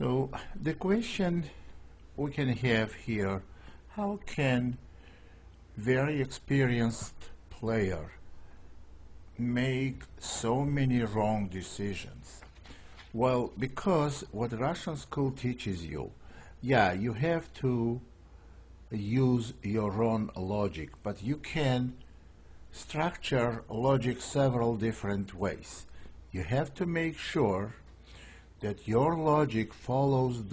So the question we can have here, how can very experienced player make so many wrong decisions? Well, because what Russian school teaches you, yeah, you have to use your own logic, but you can structure logic several different ways. You have to make sure that your logic follows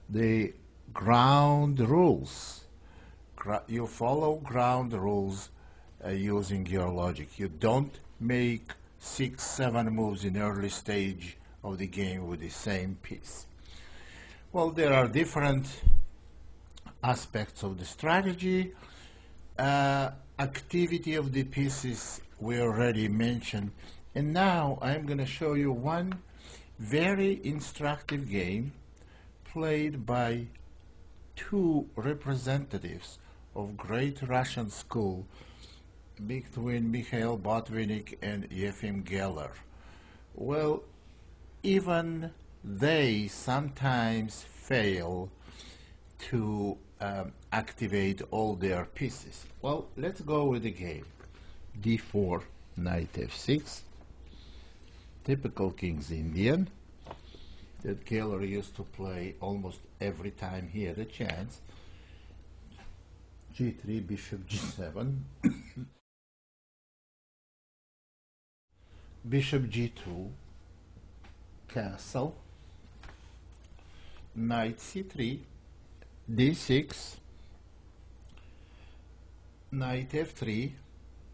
the ground rules. You follow ground rules using your logic. You don't make 6, 7 moves in early stage of the game with the same piece. Well, there are different aspects of the strategy. Activity of the pieces we already mentioned. And now I'm going to show you one very instructive game played by two representatives of great Russian school between Mikhail Botvinnik and Yefim Geller. Well, even they sometimes fail to activate all their pieces. Well, let's go with the game. d4, knight f6, typical King's Indian that Geller used to play almost every time he had a chance. g3, bishop g7, bishop g2, castle, knight c3, d6, knight f3,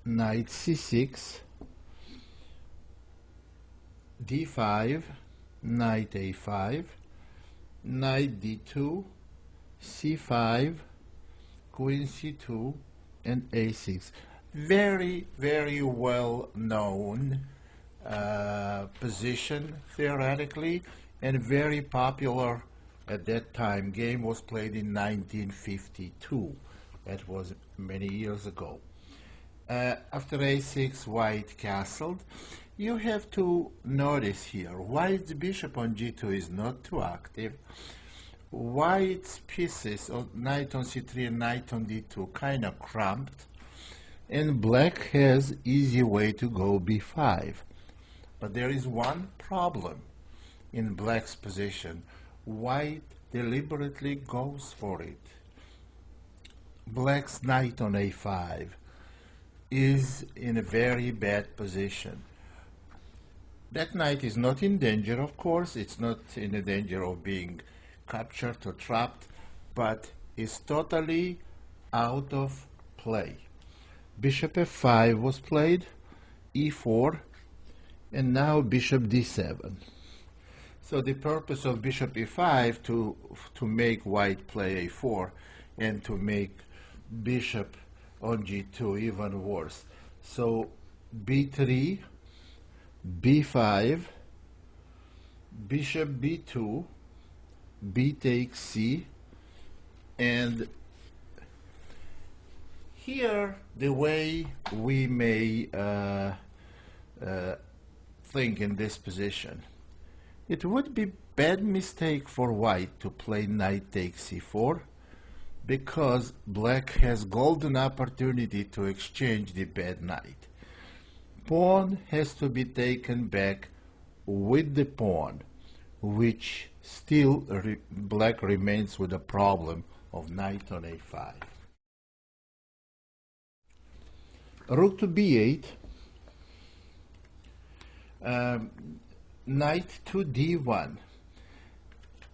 knight c6, d5, knight a5, knight d2, c5, queen c2, and a6. Very, very well known position theoretically, and very popular at that time. Game was played in 1952. That was many years ago. After a6, white castled. You have to notice here, white's bishop on g2 is not too active. White's pieces of knight on c3 and knight on d2 kind of cramped. And black has easy way to go b5. But there is one problem in black's position. White deliberately goes for it. Black's knight on a5 is in a very bad position. That knight is not in danger, of course. It's not in the danger of being captured or trapped, but is totally out of play. Bishop f5 was played, e4, and now bishop d7. So the purpose of bishop e5 to make white play a4 and to make bishop on g2 even worse. So b3, b5, bishop b2, b takes c, and here the way we may think in this position. It would be bad mistake for white to play knight takes c4 because black has golden opportunity to exchange the bad knight. Pawn has to be taken back with the pawn, which still black remains with a problem of knight on a5. Rook to b8, knight to d1.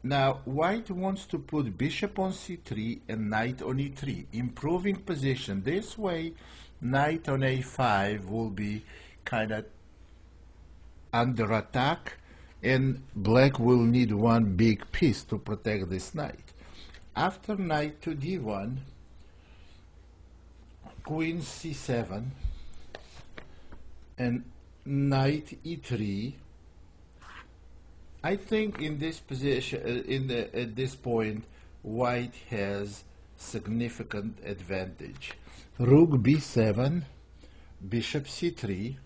Now white wants to put bishop on c3 and knight on e3, improving position. This way knight on a5 will be kind of under attack, and black will need one big piece to protect this knight. After knight to d1, queen c7 and knight e3. I think in this position, at this point, white has significant advantage. Rook b7, bishop c3,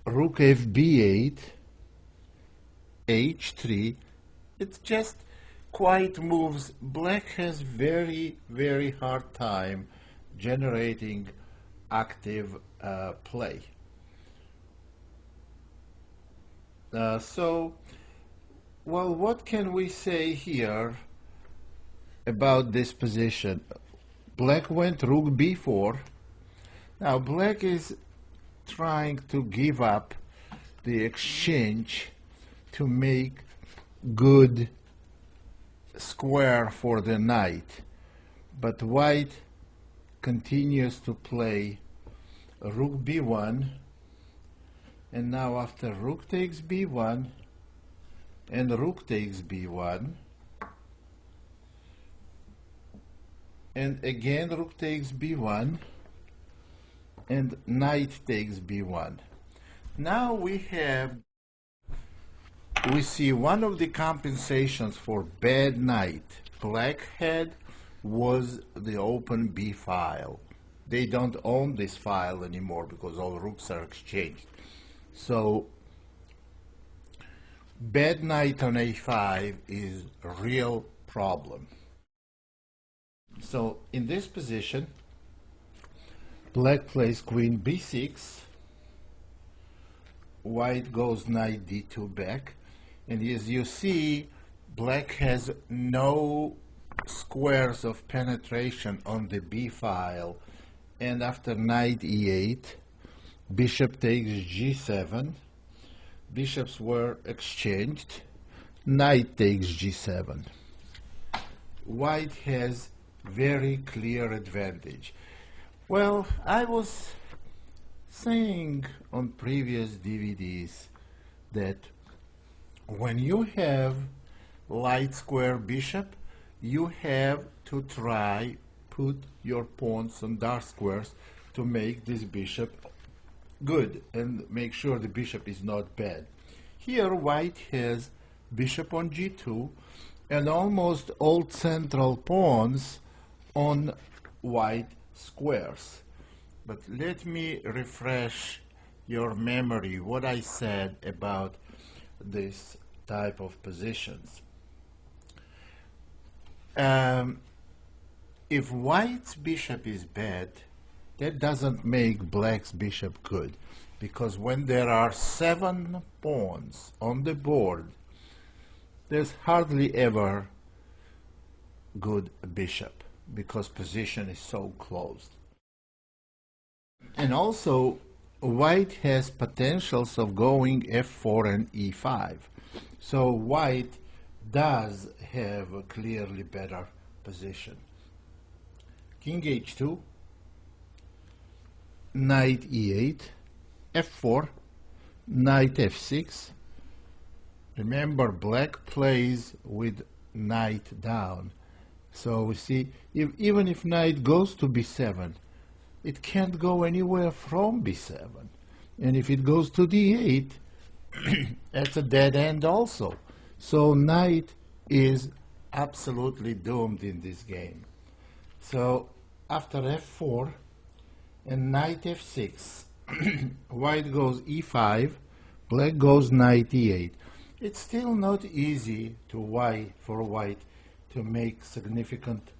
rook fb8, h3. It just quite moves. Black has very hard time generating active play. So, well, what can we say here about this position? Black went rook b4. Now black is trying to give up the exchange to make good square for the knight, but white continues to play rook b1, and now after rook takes b1 and rook takes b1 and again rook takes b1 and knight takes b1. Now we see one of the compensations for bad knight black had was the open b file. They don't own this file anymore because all rooks are exchanged. So bad knight on a5 is a real problem. So in this position, black plays queen b6, white goes knight d2 back, and as you see, black has no squares of penetration on the b file, and after knight e8, bishop takes g7, bishops were exchanged, knight takes g7. White has very clear advantage. Well, I was saying on previous DVDs that when you have light square bishop, you have to try put your pawns on dark squares to make this bishop good and make sure the bishop is not bad. Here white has bishop on g2 and almost all central pawns on white squares. But let me refresh your memory what I said about this type of positions. If white's bishop is bad, that doesn't make black's bishop good, because when there are 7 pawns on the board, there's hardly ever good bishop because position is so closed. And also white has potentials of going f4 and e5, so white does have a clearly better position. King h2, knight e8, f4, knight f6. Remember, black plays with knight down, so we see even if knight goes to b7, it can't go anywhere from b7, and if it goes to d8, that's a dead end also. So knight is absolutely doomed in this game. So after f4 and knight f6, white goes e5, black goes knight e8. It's still not easy for white to make significant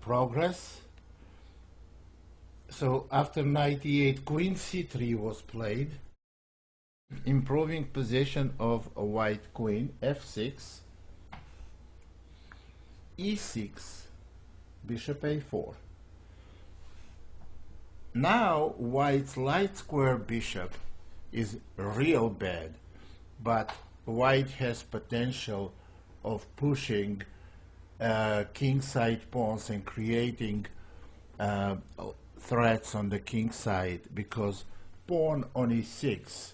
progress. So after knight e8, queen c3 was played, improving position of a white queen, f6, e6, bishop a4. Now white's light square bishop is real bad, but white has potential of pushing kingside pawns and creating threats on the king side, because pawn on e6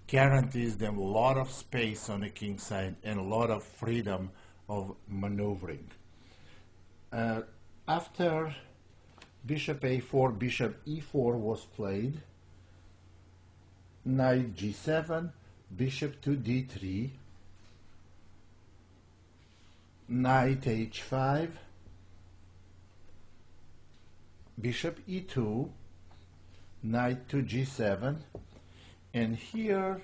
guarantees them a lot of space on the king side and a lot of freedom of maneuvering. After bishop a4, bishop e4 was played, knight g7, bishop to d3, knight h5, bishop e2, knight to g7, and here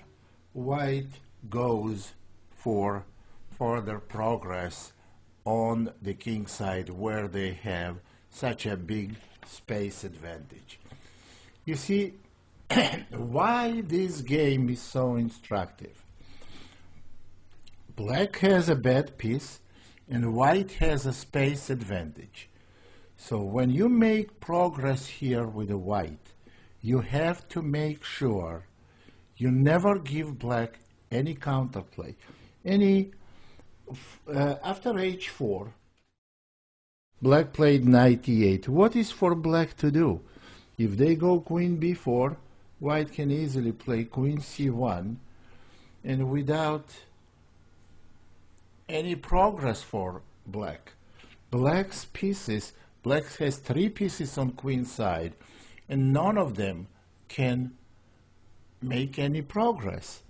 white goes for further progress on the king side where they have such a big space advantage. You see, why this game is so instructive. Black has a bad piece and white has a space advantage. So when you make progress here with the white, you have to make sure you never give black any counterplay. After h4, black played knight e8. What is for black to do? If they go queen b4, white can easily play queen c1, and without any progress for black. Black has 3 pieces on queen side, and none of them can make any progress.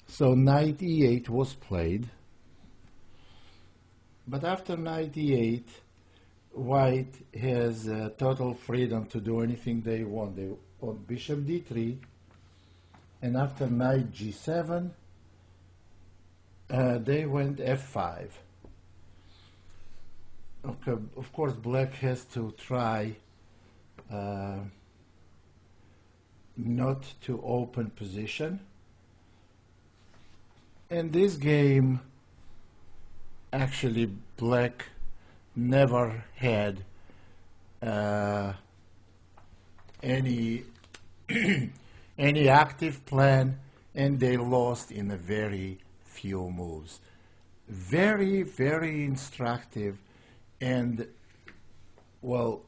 So knight e8 was played, but after knight e8, white has total freedom to do anything they want. They want bishop d3, and after knight g7, they went f5. Okay, of course, black has to try not to open position. And this game, actually, black never had any any active plan, and they lost in a very few moves. Very, very instructive, and well,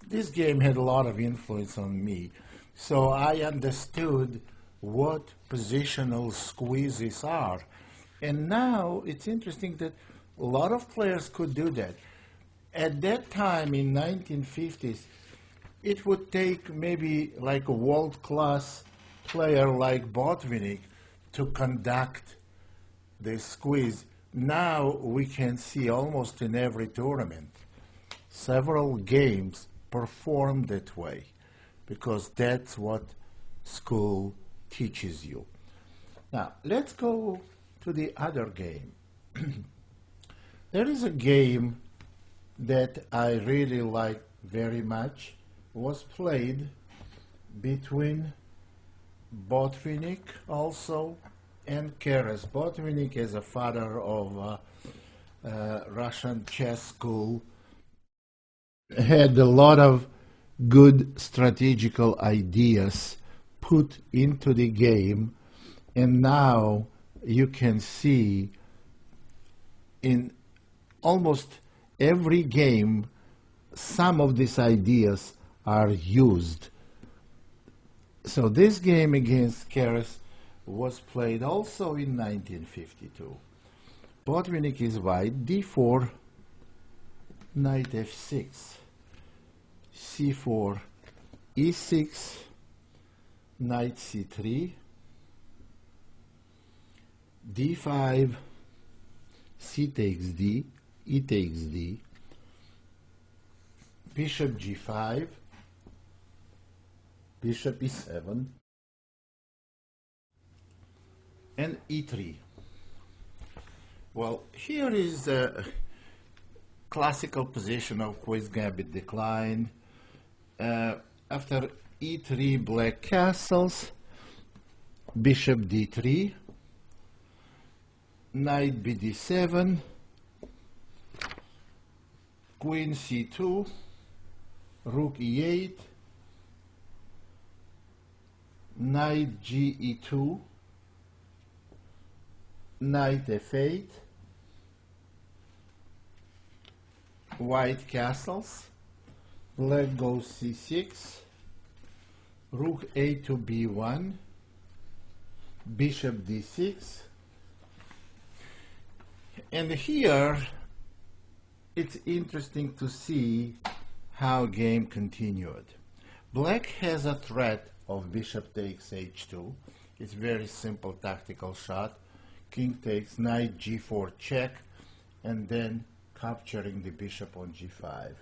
this game had a lot of influence on me, so I understood what positional squeezes are. And now it's interesting that a lot of players could do that. At that time in 1950s, it would take maybe like a world-class player like Botvinnik to conduct the squeeze. Now we can see almost in every tournament several games perform that way, because that's what school teaches you. Now let's go to the other game. There is a game that I really like very much, was played between Botvinnik also and Keres. Botvinnik is a father of Russian chess school, had a lot of good strategical ideas put into the game, and now you can see in almost every game some of these ideas are used. So this game against Keres was played also in 1952. Botvinnik is white, d4, knight f6, c4, e6, knight c3, d5, c takes d, e takes d, bishop g5, bishop e7, and e3. Well, here is a classical position of Queen's Gambit decline. After e3, black castles, bishop d3, knight bd7, queen c2, rook e8, knight ge2, knight f8, white castles, black goes c6, rook a to b1, bishop d6, and here it's interesting to see how game continued. Black has a threat of bishop takes h2. It's very simple tactical shot. King takes, knight g4 check, and then capturing the bishop on g5.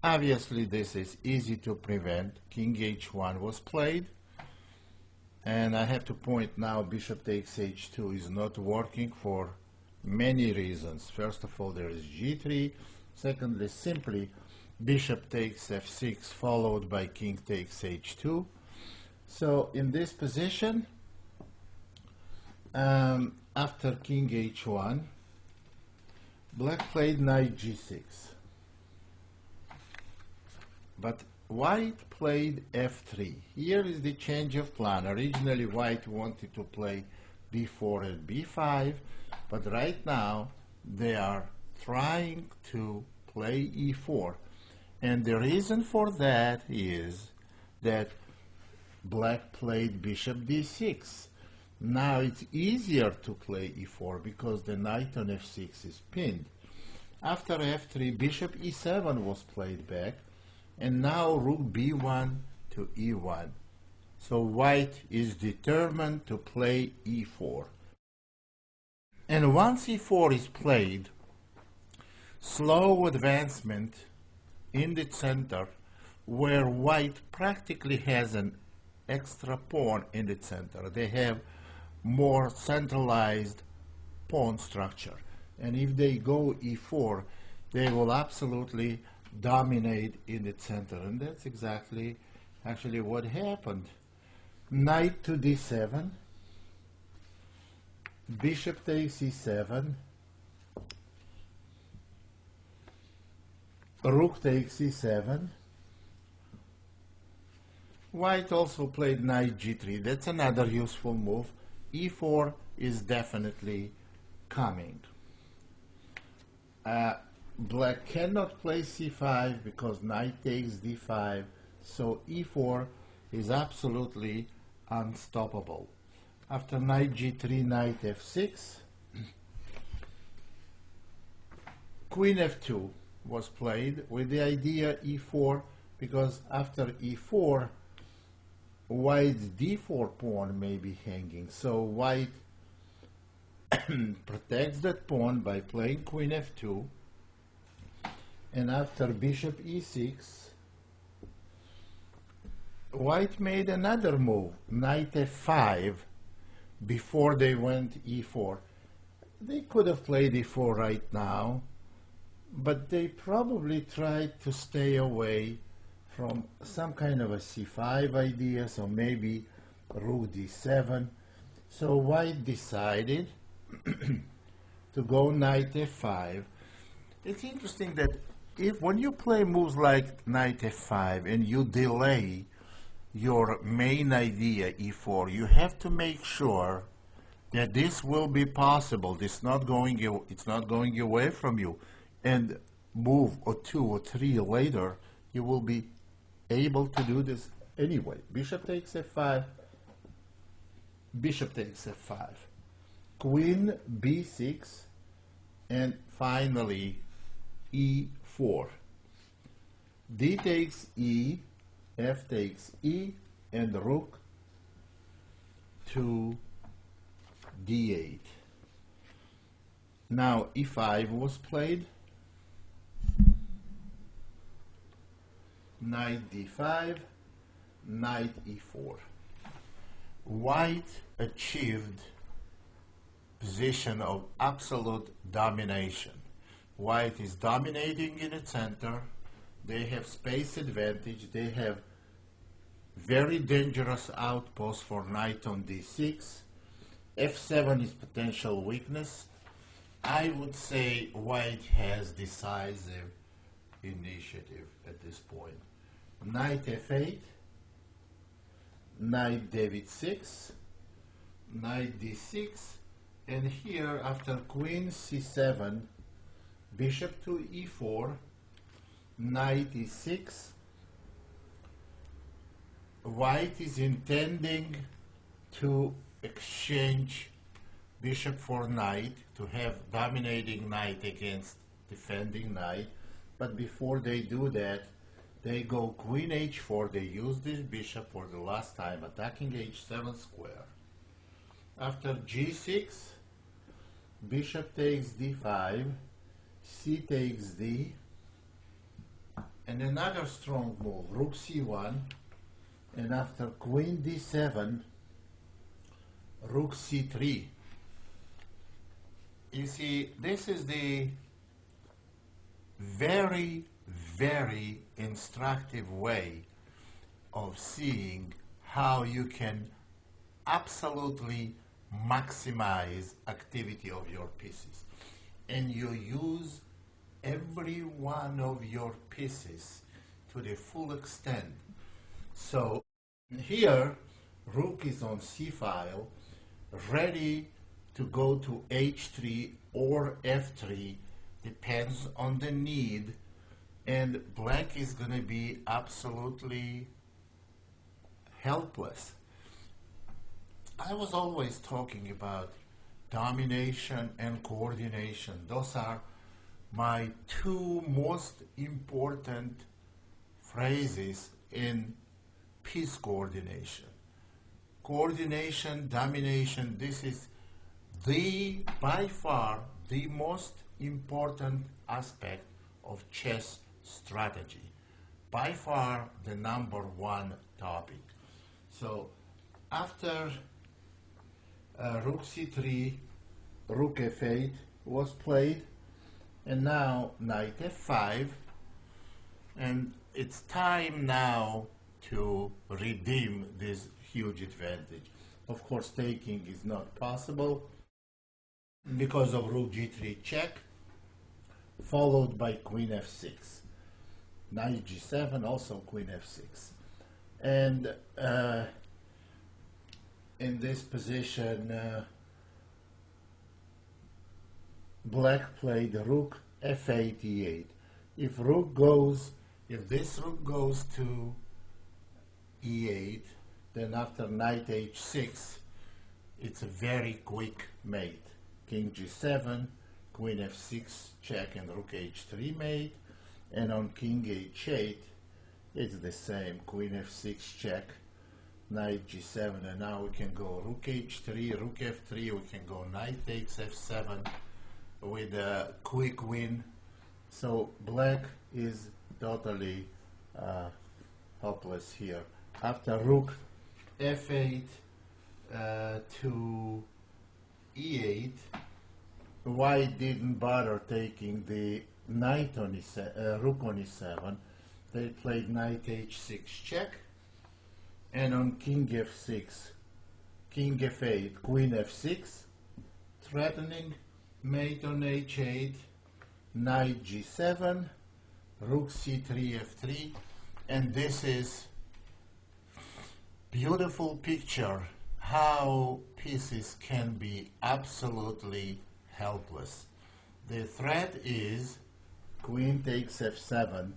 Obviously this is easy to prevent. King h1 was played, And I have to point now bishop takes h2 is not working for many reasons. First of all, there is g3. Secondly, simply bishop takes f6 followed by king takes h2. So in this position, after king h1, black played knight g6. But white played f3. Here is the change of plan. Originally, white wanted to play b4 and b5, but right now they are trying to play e4. And the reason for that is that black played bishop d6. Now it's easier to play e4 because the knight on f6 is pinned. After f3, bishop e7 was played back, and now rook b1 to e1. So white is determined to play e4. And once e4 is played, slow advancement in the center, where white practically has an extra pawn in the center. They have more centralized pawn structure. And if they go e4, they will absolutely dominate in the center. And that's exactly actually what happened. Knight to d7, bishop takes e7, rook takes e7. White also played knight g3. That's another useful move. e4 is definitely coming. Black cannot play c5 because knight takes d5, so e4 is absolutely unstoppable. After knight g3, knight f6, queen f2 was played with the idea e4, because after e4, white's d4 pawn may be hanging. So white protects that pawn by playing queen f2, and after bishop e6, white made another move, knight f5, before they went e4. They could have played e4 right now, but they probably tried to stay away from some kind of a c5 idea, so maybe rook d7. So white decided to go knight f5. It's interesting that when you play moves like knight f5 and you delay your main idea e4, you have to make sure that this will be possible. It's not going away from you. And move or 2 or 3 later, you will be able to do this anyway. Bishop takes f5, bishop takes f5, queen b6, and finally e4. D takes e, f takes e, and rook to d8. Now e5 was played, knight d5, knight e4. White achieved position of absolute domination. White is dominating in the center. They have space advantage. They have very dangerous outposts for knight on d6. f7 is potential weakness. I would say white has decisive initiative at this point. Knight f8, knight d6, knight d6, and here after queen c7, bishop to e4, knight e6. White is intending to exchange bishop for knight to have dominating knight against defending knight, but before they do that, they go queen h4. They use this bishop for the last time, attacking h7 square. After g6, bishop takes d5, c takes d, and another strong move, rook c1, and after queen d7, rook c3. You see, this is the very, very instructive way of seeing how you can absolutely maximize activity of your pieces. And you use every one of your pieces to the full extent. So here, rook is on c file, ready to go to h3 or f3, depends on the need, and black is going to be absolutely helpless. I was always talking about domination and coordination. Those are my two most important phrases in piece coordination. Coordination, domination, this is by far, the most important aspect of chess strategy. By far, the number one topic. So, after rook c3, rook f8 was played, and now knight f5, and it's time now to redeem this huge advantage. Of course, taking is not possible because of rook g3 check, followed by queen f6. Knight g7, also queen f6. And in this position, black played rook f8, e8. If this rook goes to e8, then after knight h6, it's a very quick mate. King g7, queen f6 check, and rook h3 mate. And on king h8, it's the same, queen f6 check, knight g7, and now we can go rook h3, rook f3, we can go knight takes f7 with a quick win. So black is totally helpless here. After rook f8 to e8, white didn't bother taking the knight on rook on e7. They played knight h6 check, and on king f6, king f8, queen f6, threatening mate on h8, knight g7, rook c3 f3, and this is beautiful picture how pieces can be absolutely helpless. The threat is queen takes f7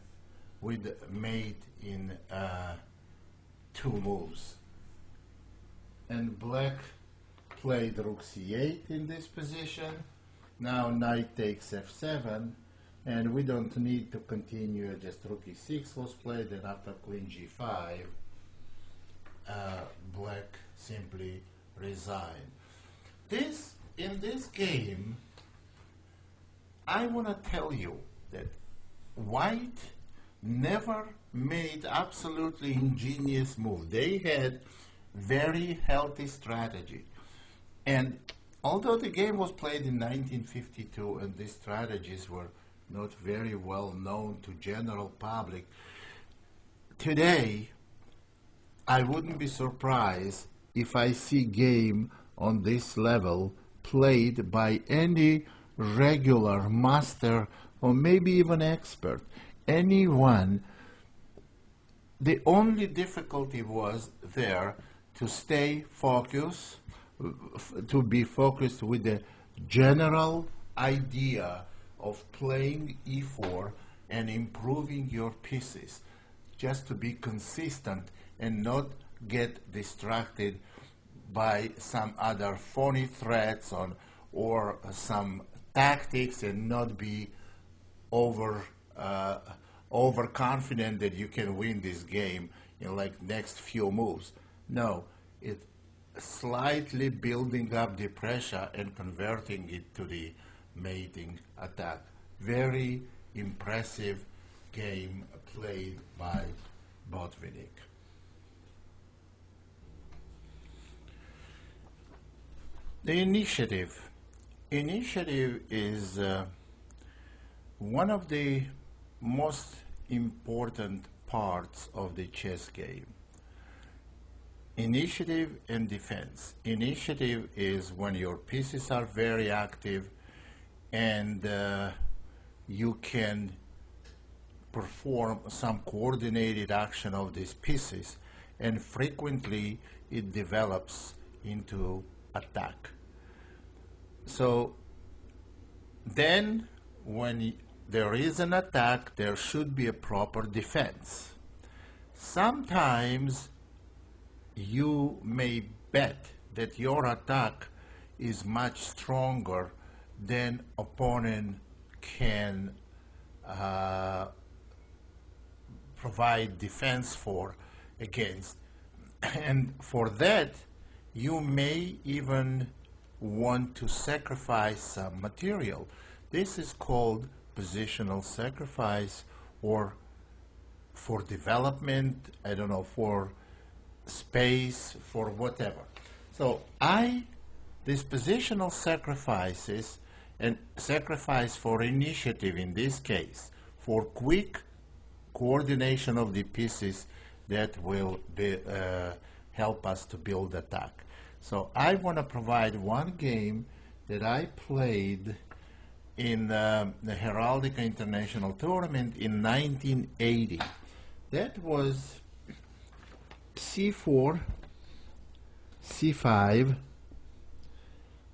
with mate in 2 moves. And black played rook c8 in this position. Now knight takes f7, and we don't need to continue, just rook e6 was played, and after queen g5, black simply resigned. In this game, I want to tell you that white never made absolutely ingenious move. They had very healthy strategy. And although the game was played in 1952 and these strategies were not very well known to general public, today I wouldn't be surprised if I see game on this level played by any regular master or maybe even expert, anyone. The only difficulty was there to stay focused, to be focused with the general idea of playing e4 and improving your pieces, just to be consistent and not get distracted by some other phony threats or some tactics, and not be overconfident that you can win this game in like next few moves. No, it's slightly building up the pressure and converting it to the mating attack. Very impressive game played by Botvinnik. The initiative. Initiative is one of the most important parts of the chess game. Initiative and defense. Initiative is when your pieces are very active and you can perform some coordinated action of these pieces, and frequently it develops into attack. So then when there is an attack, there should be a proper defense. Sometimes you may bet that your attack is much stronger than opponent can provide defense for against. And for that, you may even want to sacrifice some material. This is called positional sacrifice, or for development, I don't know, for space, for whatever. So these positional sacrifices, and sacrifice for initiative in this case, for quick coordination of the pieces that will help us to build attack. So I want to provide one game that I played in the Heraldica International Tournament in 1980. That was c4, c5,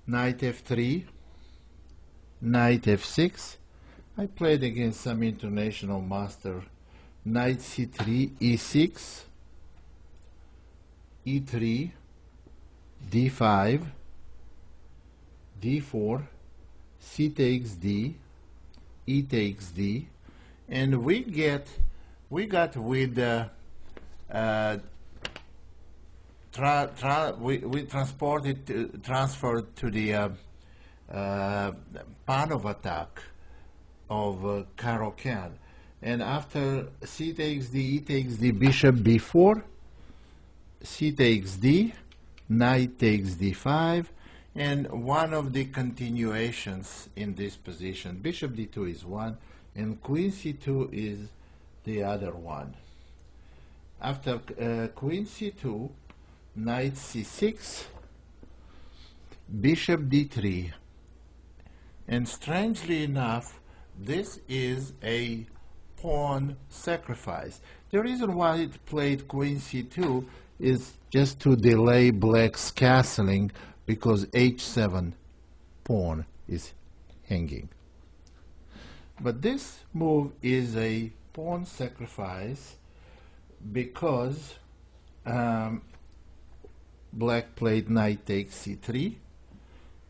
knight f3, knight f6. I played against some international master. Knight c3, e6, e3, d5, d4, c takes d, e takes d, and we got with we transferred to the pan of attack of Caro-Kann. And after c takes d, e takes d, bishop b4, c takes d, knight takes d5, and one of the continuations in this position, bishop d2 is one, and queen c2 is the other one. After queen c2, knight c6, bishop d3, and strangely enough, this is a pawn sacrifice. The reason why it played queen c2 is just to delay black's castling, because h7 pawn is hanging. But this move is a pawn sacrifice because black played knight takes c3,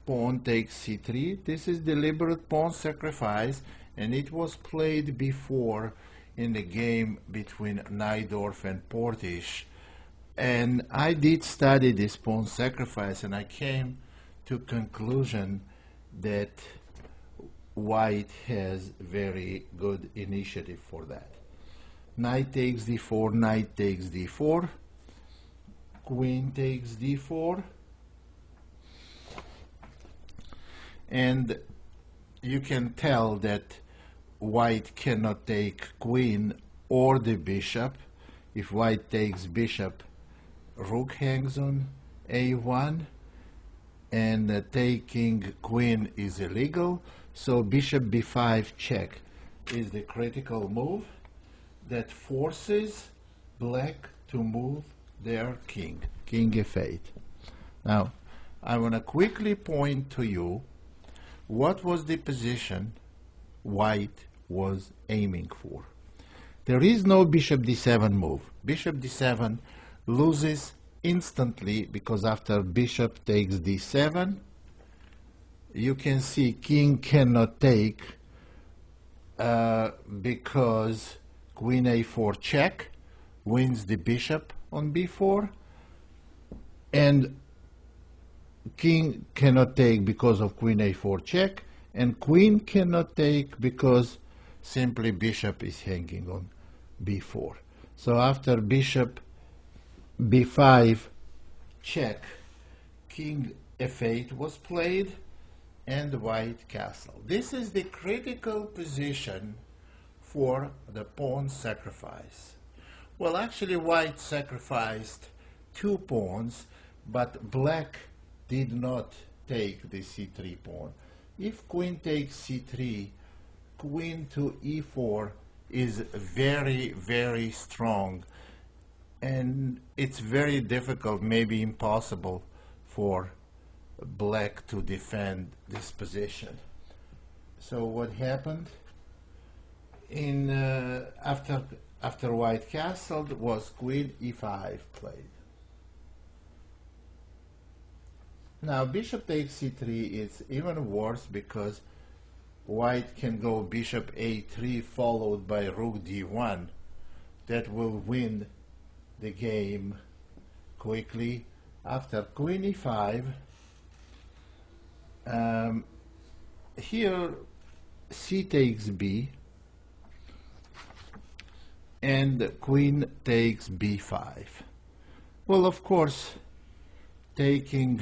pawn takes c3. This is deliberate pawn sacrifice, and it was played before in the game between Najdorf and Portisch. And I did study this pawn sacrifice, and I came to conclusion that white has very good initiative for that. Knight takes d4, knight takes d4, queen takes d4, and you can tell that white cannot take queen or the bishop. If white takes bishop, rook hangs on a1, and taking queen is illegal, so bishop b5 check is the critical move that forces black to move their king f8. Now I want to quickly point to you what was the position white was aiming for. There is no bishop d7 move. Bishop d7 loses instantly, because after bishop takes d7, you can see king cannot take because queen a4 check wins the bishop on b4, and king cannot take because of queen a4 check, and queen cannot take because simply bishop is hanging on b4. So after bishop b5 check, king f8 was played, and white castle. This is the critical position for the pawn sacrifice. Well, actually, white sacrificed 2 pawns, but black did not take the c3 pawn. If queen takes c3, queen to e4 is very, very strong, and it's very difficult, maybe impossible, for black to defend this position. So what happened in after white castled was queen e5 played. Now bishop takes c3 is even worse because white can go bishop a3 followed by rook d1. That will win the game quickly. After queen e5, here c takes b, and queen takes b5. Well, of course, taking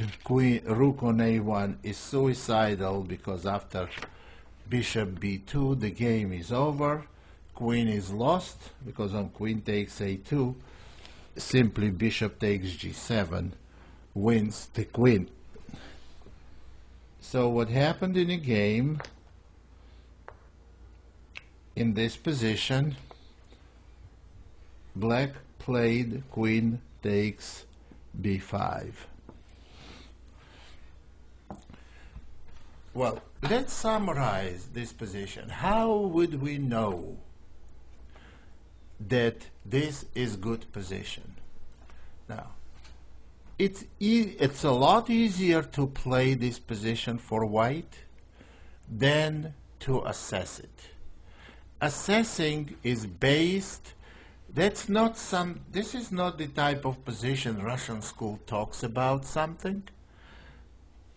rook on a1 is suicidal because after bishop b2 the game is over. Queen is lost because on queen takes a2, simply bishop takes g7 wins the queen. So what happened in the game in this position, black played queen takes b5. Well, let's summarize this position. How would we know that this is good position? Now, it's a lot easier to play this position for white than to assess it. Assessing is based, this is not the type of position Russian school talks about something.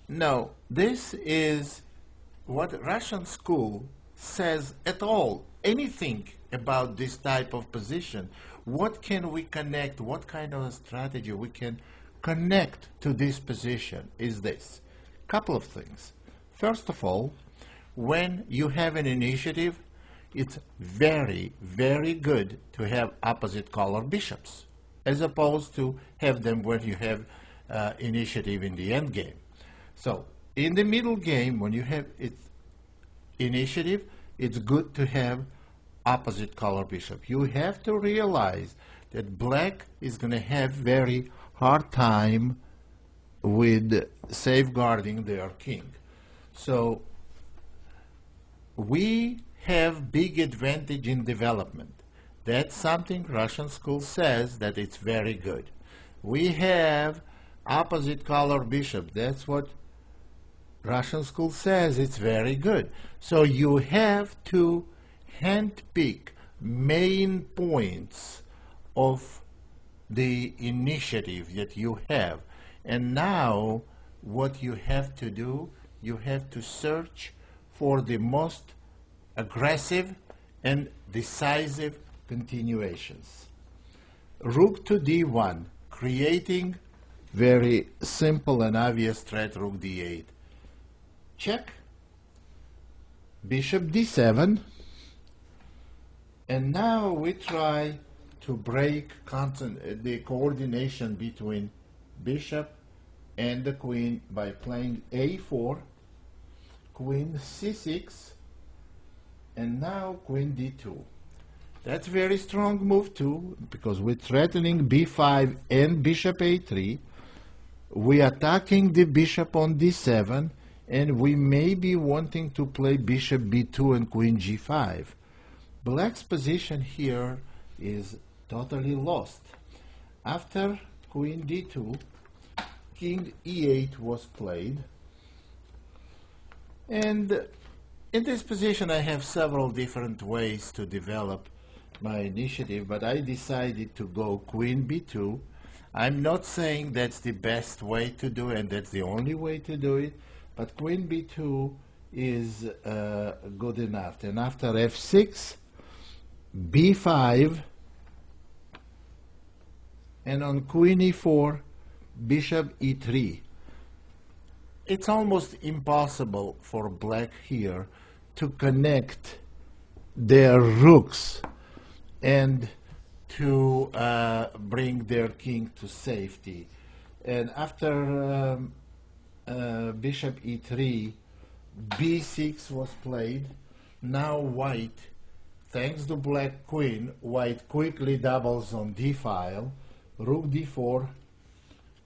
No, this is what Russian school says at all, anything about this type of position. What can we connect, what kind of a strategy we can connect to this position is this. Couple of things. First of all, when you have an initiative, it's very, very good to have opposite color bishops, as opposed to have them when you have initiative in the end game. So, in the middle game, when you have initiative, it's good to have opposite color bishop. You have to realize that black is going to have very hard time with safeguarding their king. So we have big advantage in development. That's something Russian school says that it's very good. We have opposite color bishop. That's what Russian school says it's very good. So you have to handpick main points of the initiative that you have. And now what you have to do, you have to search for the most aggressive and decisive continuations. Rook to d1, creating very simple and obvious threat, rook d8. Check. Bishop d7. And now we try to break the coordination between bishop and the queen by playing a4, queen c6, and now queen d2. That's a very strong move too, because we're threatening b5 and bishop a3. We're attacking the bishop on d7, and we may be wanting to play bishop b2 and queen g5. Black's position here is totally lost. After queen d2, king e8 was played, and in this position I have several different ways to develop my initiative, but I decided to go queen b2. I'm not saying that's the best way to do it and that's the only way to do it, but queen b2 is good enough. And after f6, b5, and on queen e4, bishop e3. it's almost impossible for black here to connect their rooks and to bring their king to safety. And after bishop e3, b6 was played. Now white, thanks to black queen, white quickly doubles on d file, rook d4,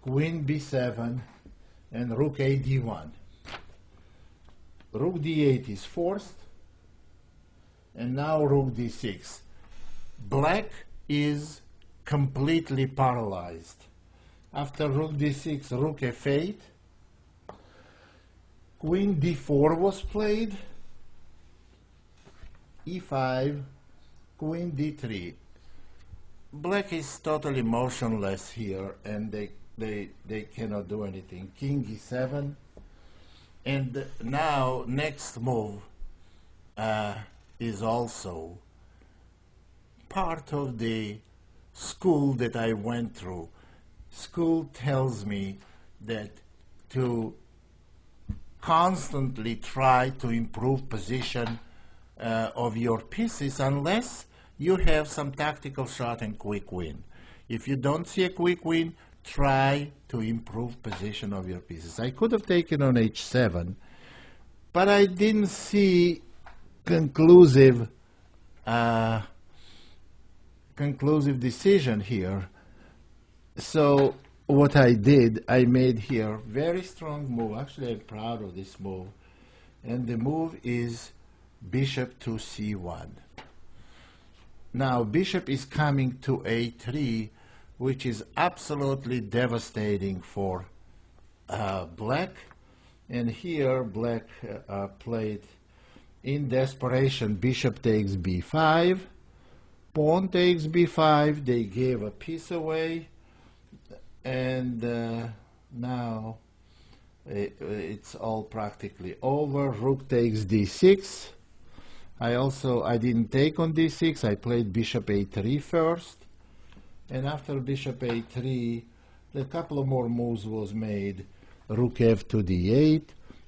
queen b7, and rook a d1. Rook d8 is forced, and now rook d6. Black is completely paralyzed. After rook d6, rook f8, queen d4 was played, e5, queen d3. Black is totally motionless here, and they cannot do anything. King e7, and now next move is also part of the school that I went through. School tells me that to constantly try to improve position of your pieces unless you have some tactical shot and quick win. If you don't see a quick win, try to improve position of your pieces. I could have taken on h7, but I didn't see conclusive decision here. So what I did, I made here very strong move. Actually, I'm proud of this move. And the move is bishop to c1. Now, bishop is coming to a3, which is absolutely devastating for black. And here, black played in desperation, bishop takes b5, pawn takes b5, they gave a piece away, and now it's all practically over. Rook takes d6. I didn't take on d6, I played bishop a3 first, and after bishop a3, a couple of more moves was made. Rook f to d8,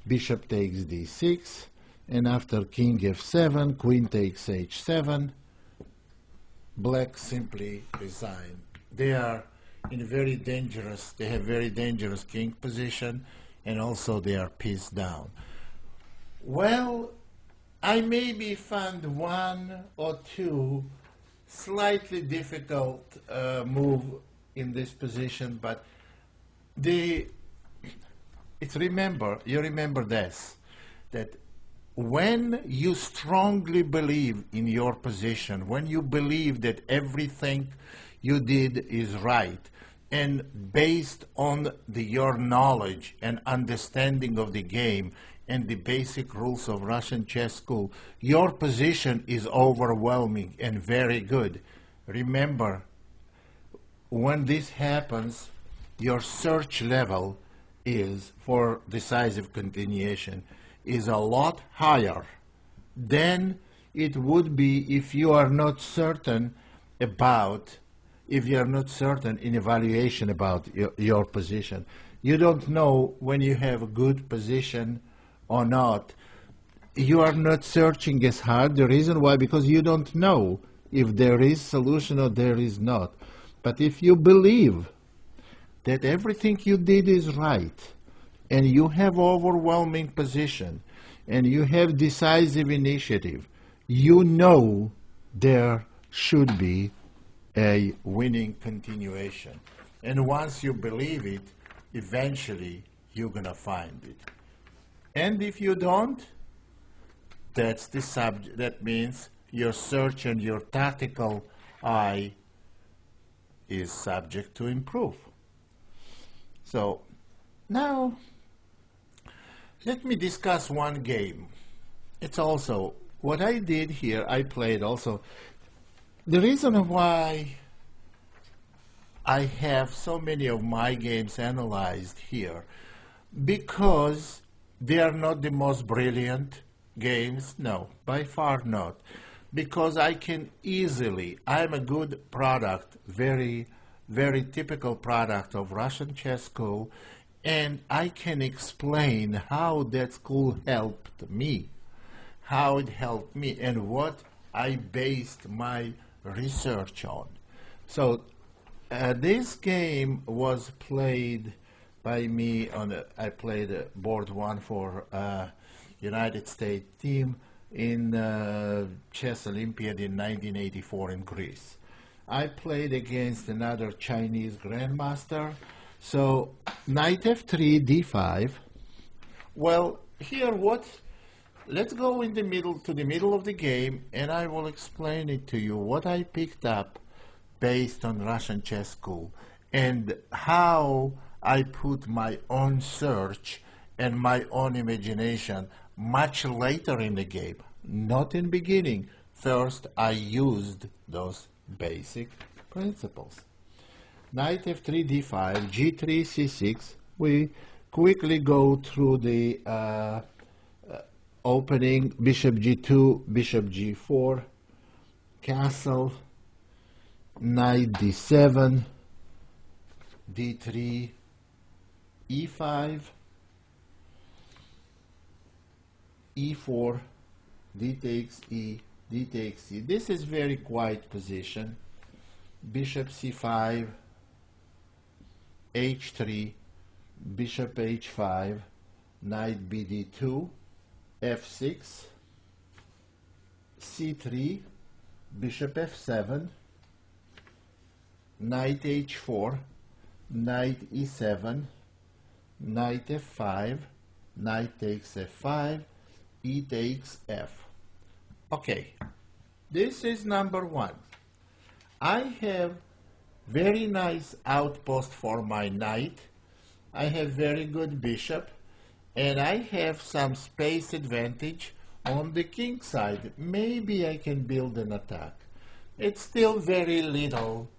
bishop takes d6, and after king f7, queen takes h7, black simply resign. They are in very dangerous, they have very dangerous king position, and also they are piece down. Well, I maybe found one or two slightly difficult move in this position, but you remember this, that when you strongly believe in your position, when you believe that everything you did is right, and based on your knowledge and understanding of the game and the basic rules of Russian chess school, your position is overwhelming and very good. Remember, when this happens, your search level is for decisive continuation is a lot higher than it would be if you are not certain in evaluation about your position. You don't know when you have a good position or not. You are not searching as hard. The reason why, because you don't know if there is solution or there is not. But if you believe that everything you did is right, and you have overwhelming position, and you have decisive initiative, you know there should be a winning continuation. And once you believe it, eventually you're going to find it. And if you don't, that's the subject. That means your search and your tactical eye is subject to improve. So now let me discuss one game. It's also what I did here. I played also. The reason why I have so many of my games analyzed here, because they are not the most brilliant games. No, by far not. Because I can easily, I'm a good product, very, very typical product of Russian chess school, and I can explain how that school helped me, how it helped me, and what I based my research on. So this game was played by me I played board one for United States team in Chess Olympiad in 1984 in Greece. I played against another Chinese grandmaster. So knight f3, d5. Well, here let's go in the middle to the middle of the game, and I will explain it to you what I picked up based on Russian chess school and how I put my own search and my own imagination much later in the game, not in the beginning. First, I used those basic principles. Knight f3, d5, g3, c6. We quickly go through the opening, bishop g2, bishop g4, castle, knight d7, d3, e5, e4, d takes e, d takes c. This is very quiet position. Bishop c5, h3, bishop h5, knight bd2, f6, c3, bishop f7, knight h4, knight e7, knight f5, knight takes f5, e takes f. Okay, this is number one. I have very nice outpost for my knight. I have very good bishop, and I have some space advantage on the king side. Maybe I can build an attack. It's still very little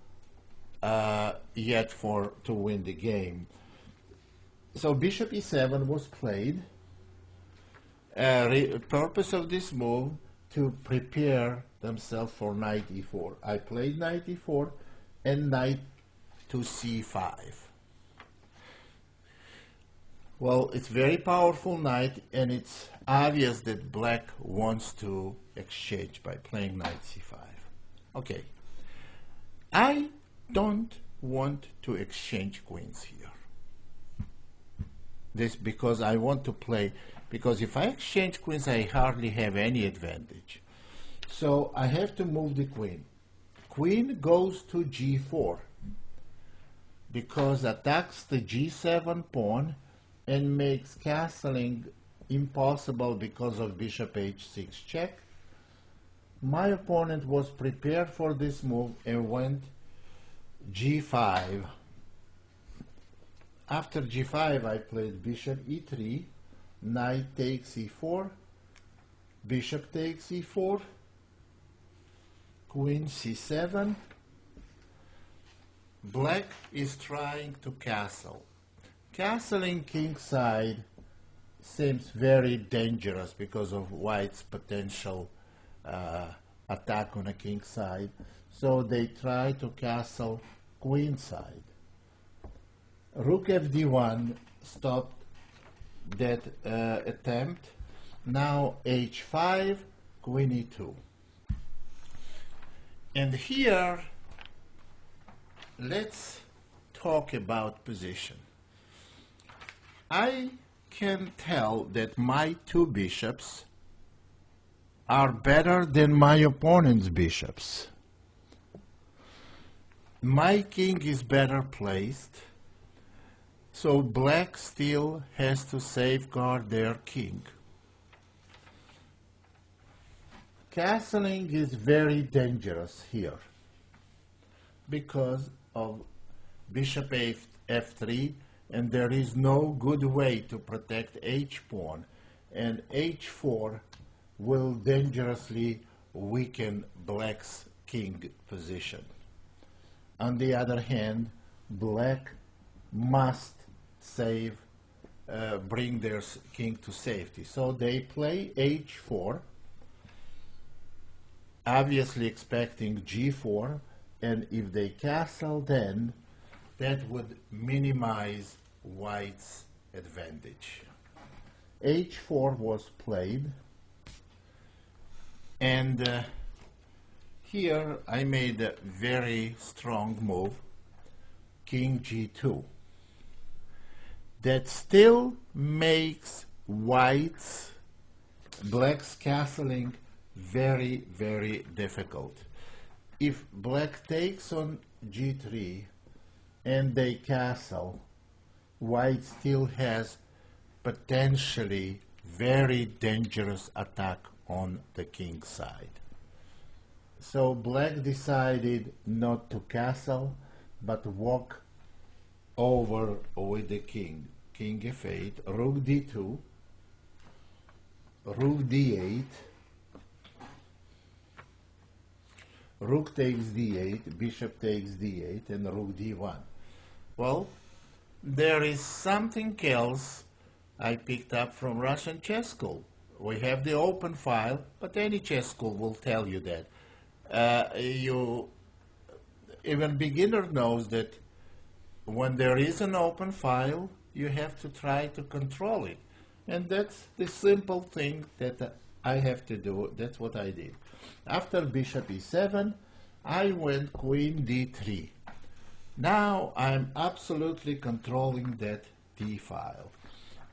yet to win the game. So bishop e7 was played. Purpose of this move to prepare themselves for knight e4. I played knight e4 and knight to c5. Well, it's very powerful knight, and it's obvious that black wants to exchange by playing knight c5. Okay, I don't want to exchange queens here. This because I want to play, because if I exchange queens, I hardly have any advantage. So I have to move the queen. Queen goes to g4 because attacks the g7 pawn and makes castling impossible because of bishop h6 check. My opponent was prepared for this move and went g5. After g5, I played bishop e3, knight takes e4, bishop takes e4, queen c7. Black is trying to castle. Castling kingside seems very dangerous because of white's potential attack on a king side. So they try to castle queenside. Rook fd1 stopped that attempt. Now h5, queen e2. And here, let's talk about position. I can tell that my two bishops are better than my opponent's bishops. My king is better placed, so black still has to safeguard their king. Castling is very dangerous here because of bishop f3, and there is no good way to protect h-pawn, and h4 will dangerously weaken black's king position. On the other hand, black must bring their king to safety. So they play h4, obviously expecting g4, and if they castle, then that would minimize white's advantage. H4 was played, and here I made a very strong move, king g2. That still makes black's castling very, very difficult. If black takes on g3 and they castle, white still has potentially very dangerous attack on the king side. So black decided not to castle, but walk over with the king. King f8, rook d2, rook d8, rook takes d8, bishop takes d8, and rook d1. Well, there is something else I picked up from Russian chess school. We have the open file, but any chess school will tell you that. Even beginner knows that when there is an open file, you have to try to control it. And that's the simple thing that I have to do. That's what I did. After bishop e7, I went queen d3. Now I'm absolutely controlling that d file.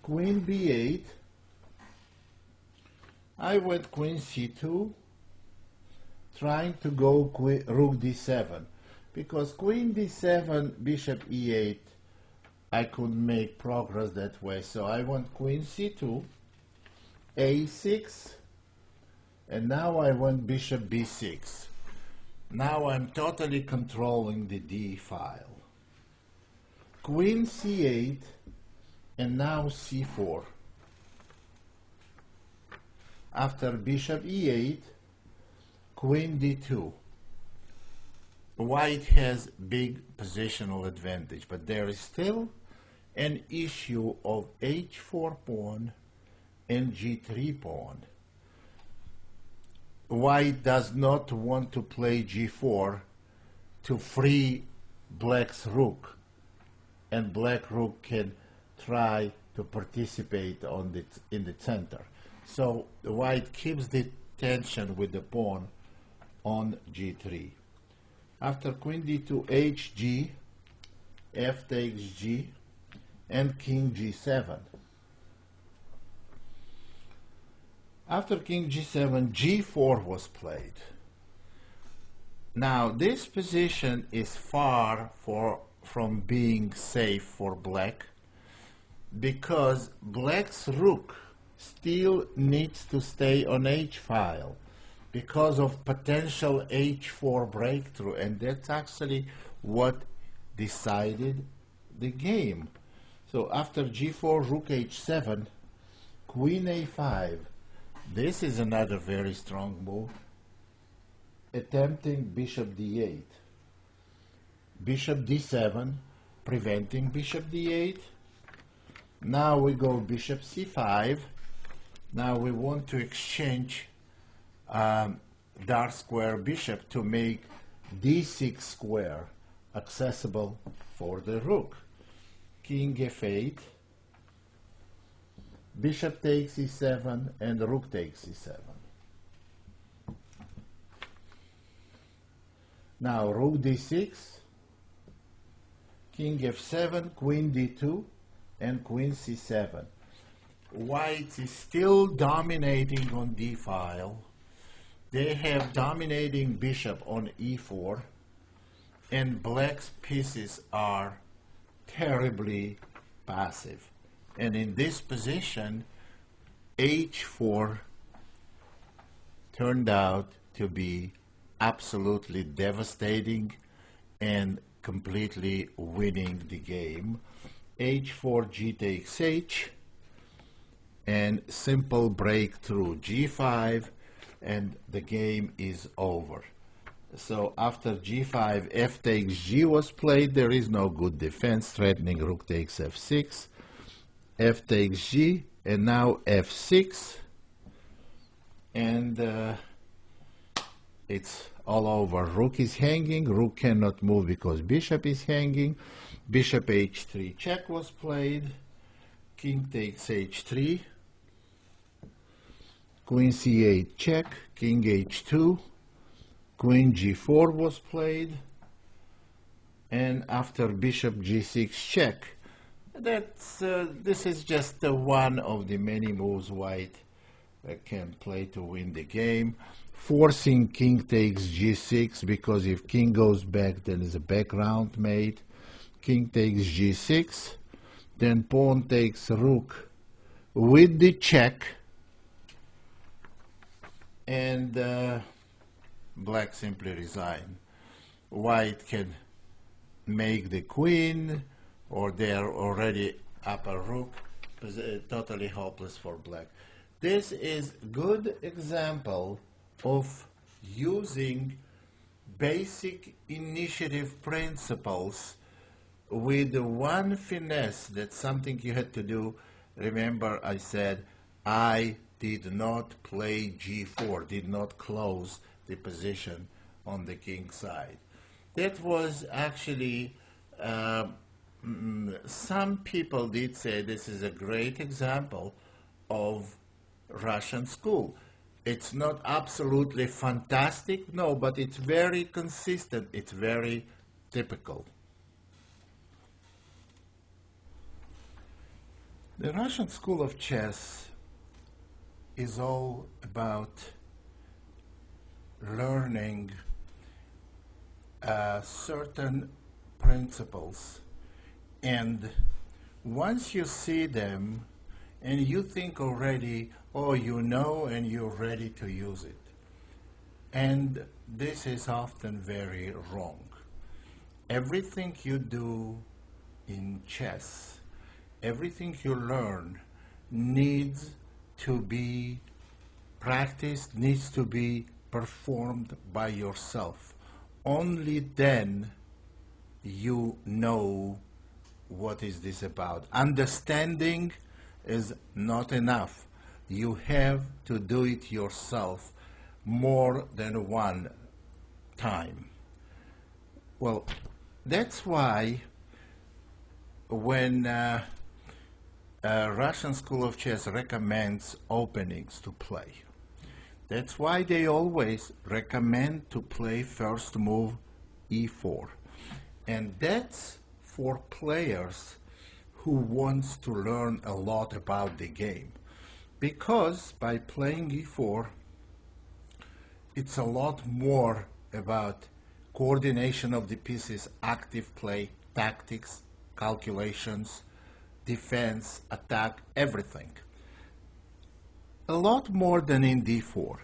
Queen b8, I went queen c2, trying to go rook d7, because queen d7, bishop e8, I couldn't make progress that way, so I went queen c2, a6, and now I went bishop b6. Now I'm totally controlling the d file. Queen c8, and now c4. After bishop e8, queen d2. White has big positional advantage, but there is still an issue of h4 pawn and g3 pawn. White does not want to play g4 to free black's rook, and black rook can try to participate in the center. So white keeps the tension with the pawn on g3. After queen d2, hg, f takes g, and king g7. After king g7, g4 was played. Now this position is far from being safe for black, because black's rook still needs to stay on h file because of potential h4 breakthrough, and that's actually what decided the game. So after g4, rook h7, queen a5. This is another very strong move, attempting bishop d8. Bishop d7, preventing bishop d8. Now we go bishop c5. Now we want to exchange dark square bishop to make d6 square accessible for the rook. King f8, bishop takes e7, and rook takes e7. Now rook d6, king f7, queen d2, and queen c7. White is still dominating on d file. They have dominating bishop on e4, and black's pieces are terribly passive. And in this position, h4 turned out to be absolutely devastating and completely winning the game. h4, g takes h, and simple breakthrough g5, and the game is over. So after g5, f takes g was played. There is no good defense, threatening rook takes f6, f takes g, and now f6, and it's all over. Rook is hanging, rook cannot move because bishop is hanging. Bishop h3 check was played, king takes h3, queen c8 check, king h2, queen g4 was played, and after bishop g6 check, this is just one of the many moves white can play to win the game, forcing king takes g6, because if king goes back, then is a background mate. King takes g6, then pawn takes rook with the check, and black simply resign. White can make the queen, or they're already up a rook, totally hopeless for black. This is good example of using basic initiative principles with one finesse. That's something you had to do. Remember, I said I did not play g4, did not close the position on the king side. That was actually, some people did say this is a great example of Russian school. It's not absolutely fantastic, no, but it's very consistent, it's very typical. The Russian School of Chess is all about learning certain principles, and once you see them and you think already, oh, you know, and you're ready to use it. And this is often very wrong. Everything you do in chess, everything you learn needs to be practiced, needs to be performed by yourself. Only then you know what is this about. Understanding is not enough. You have to do it yourself more than one time. Well, that's why when Russian School of Chess recommends openings to play, that's why they always recommend to play first move e4. And that's for players who wants to learn a lot about the game. Because by playing e4, it's a lot more about coordination of the pieces, active play, tactics, calculations, defense, attack, everything. A lot more than in d4.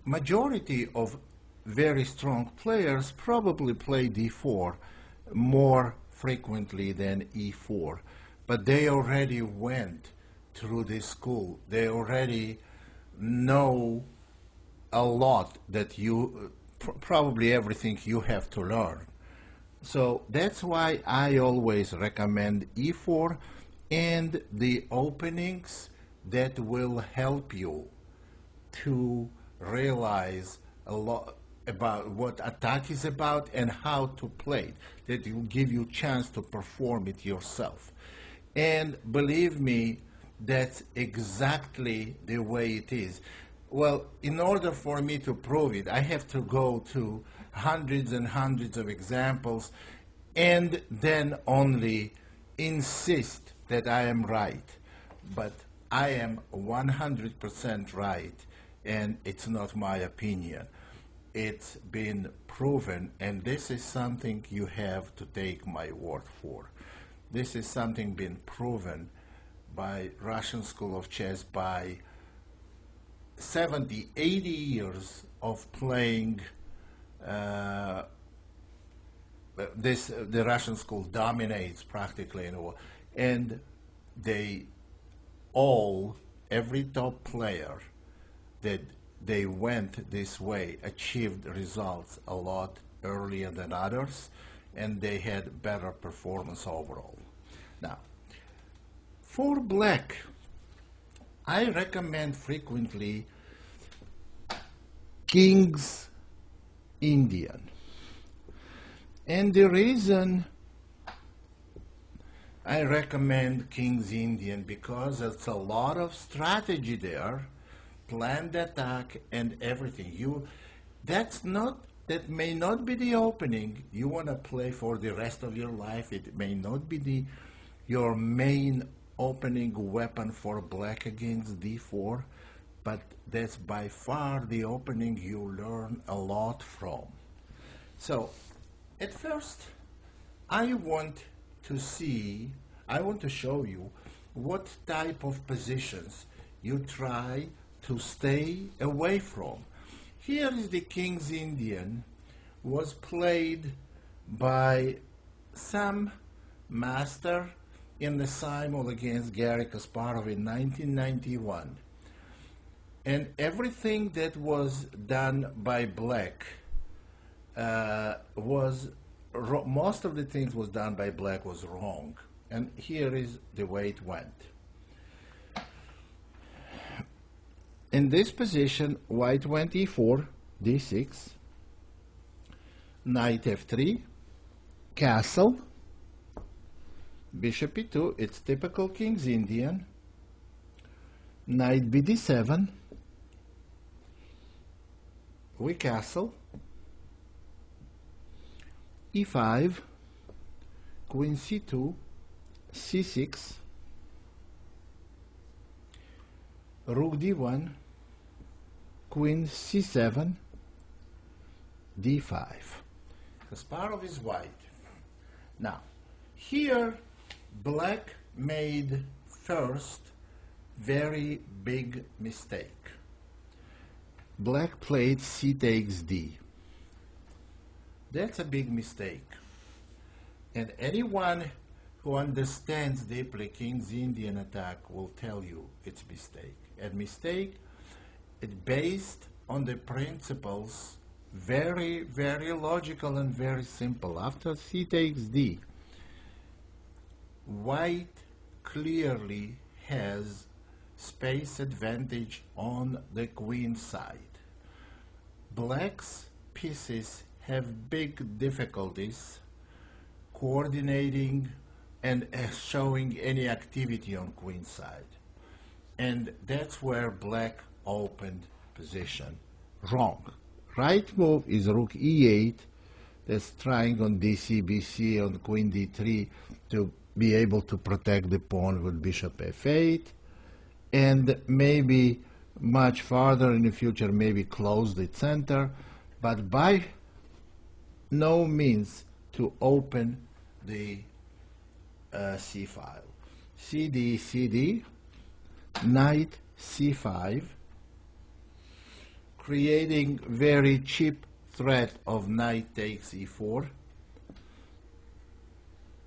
Majority of very strong players probably play d4 more frequently than e4, but they already went through this school. They already know a lot that you, probably everything you have to learn. So that's why I always recommend e4 and the openings that will help you to realize a lot about what attack is about and how to play it, that will give you a chance to perform it yourself. And believe me, that's exactly the way it is. Well, in order for me to prove it, I have to go to hundreds and hundreds of examples and then only insist that I am right. But I am 100% right, and it's not my opinion. It's been proven, and this is something you have to take my word for. This is something been proven by Russian School of Chess, by 70, 80 years of playing the Russian school dominates practically in the world. And they all, every top player that they went this way achieved results a lot earlier than others, and they had better performance overall. Now, for black, I recommend frequently King's Indian. And the reason I recommend King's Indian, because it's a lot of strategy there, planned attack and everything. That may not be the opening you want to play for the rest of your life. It may not be your main opening weapon for black against d4, but that's by far the opening you learn a lot from. So at first I want to show you what type of positions you try to stay away from. Here is the King's Indian, was played by some master in the simul against Garry Kasparov in 1991. And everything that was done by black most of the things was done by black was wrong. And here is the way it went. In this position, white went e4, d6, knight f3, castle, bishop e2, it's typical King's Indian, knight bd7, we castle, e5, queen c2, c6, rook d1, queen c7, d5. Kasparov is white. Now, here black made first very big mistake. Black played c takes d. That's a big mistake. And anyone who understands deeply King's Indian attack will tell you it's a mistake. And mistake, it's based on the principles, very, very logical and very simple. After c takes d, white clearly has space advantage on the queen side. Black's pieces have big difficulties coordinating and showing any activity on queen side. And that's where black opened position. Wrong. Right move is rook e8. That's trying on dc, bc, on queen d3 to be able to protect the pawn with bishop f8. And maybe much farther in the future, maybe close the center, but by no means to open the c file. cd, cd, knight c5, creating very cheap threat of knight takes e4.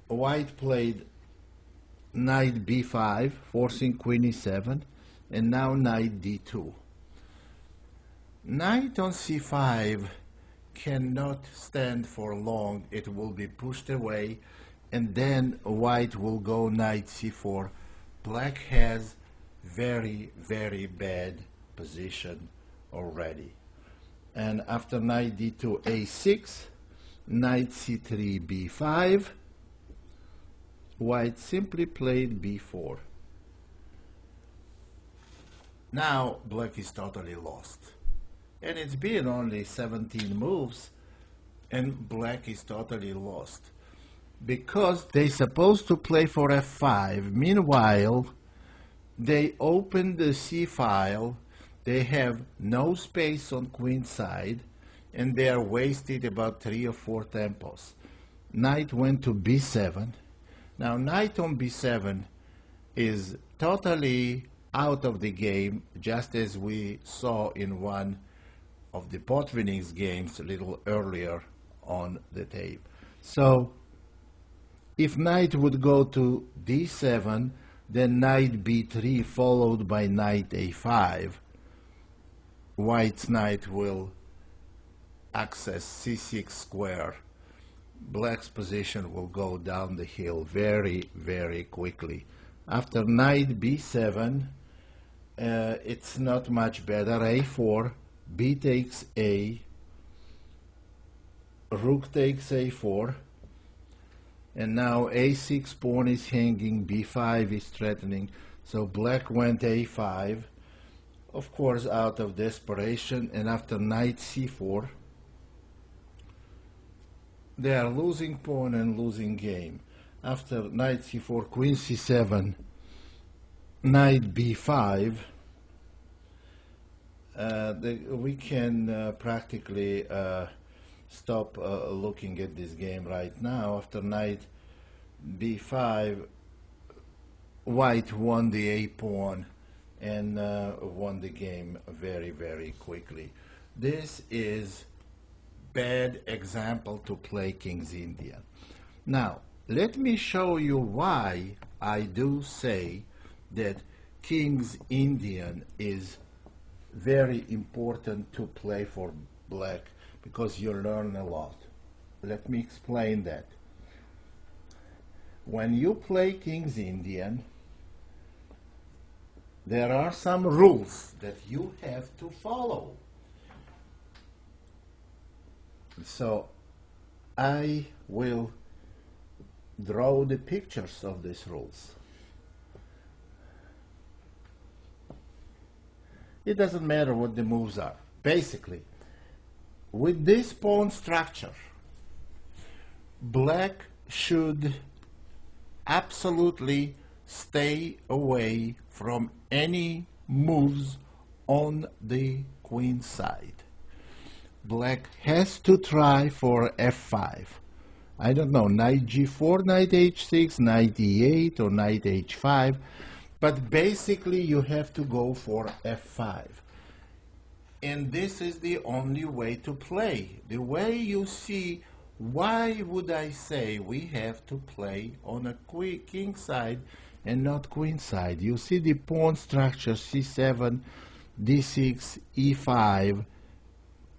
White played knight b5, forcing queen e7, and now knight d2. Knight on c5 cannot stand for long. It will be pushed away, and then white will go knight c4. Black has very, very bad position already. And after knight d2, a6, knight c3, b5, white simply played b4. Now black is totally lost. And it's been only 17 moves, and black is totally lost. Because they're supposed to play for f5. Meanwhile, they open the c file. They have no space on queen side, and they are wasted about 3 or 4 tempos. Knight went to b7. Now, knight on b7 is totally out of the game, just as we saw in one of the Potvinnik's games a little earlier on the tape. So, if knight would go to d7, then knight b3 followed by knight a5, white's knight will access c6 square. Black's position will go down the hill very, very quickly. After knight b7, it's not much better. a4, b takes a, rook takes a4, and now a6 pawn is hanging, b5 is threatening, so black went a5, of course out of desperation, and after knight c4, they are losing pawn and losing game. After knight c4, queen c7, knight b5, we can practically stop looking at this game right now. After knight b5, white won the a pawn and won the game very, very quickly. This is bad example to play King's Indian. Now, let me show you why I do say that King's Indian is very important to play for black, because you learn a lot. Let me explain that. When you play King's Indian, there are some rules that you have to follow. So I will draw the pictures of these rules. It doesn't matter what the moves are. Basically, with this pawn structure, black should absolutely stay away from any moves on the queen side. Black has to try for f5. I don't know, knight g4, knight h6, knight e8, or knight h5, but basically you have to go for f5. And this is the only way to play. The way you see, why would I say we have to play on a king side and not queen side? You see the pawn structure c7, d6, e5,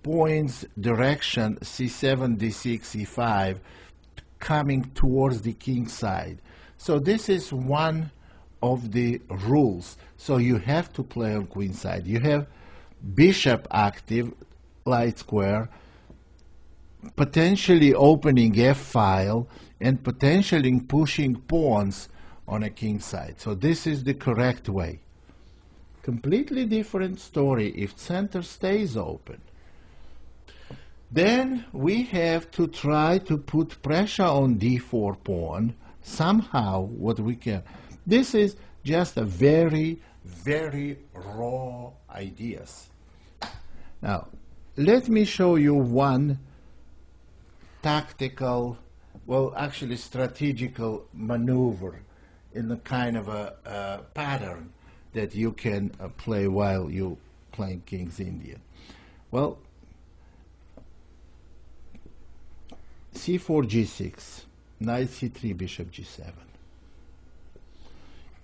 points direction c7, d6, e5, coming towards the king side. So this is one of the rules. So you have to play on queen side. You have bishop active, light square, potentially opening f-file, and potentially pushing pawns on a king side. So this is the correct way. Completely different story if center stays open. Then we have to try to put pressure on d4 pawn somehow, what we can. This is just a very, very raw ideas. Now, let me show you one tactical, well, actually strategical maneuver in the kind of a pattern that you can play while you playing King's Indian. Well, c4, g6, knight c3, bishop g7,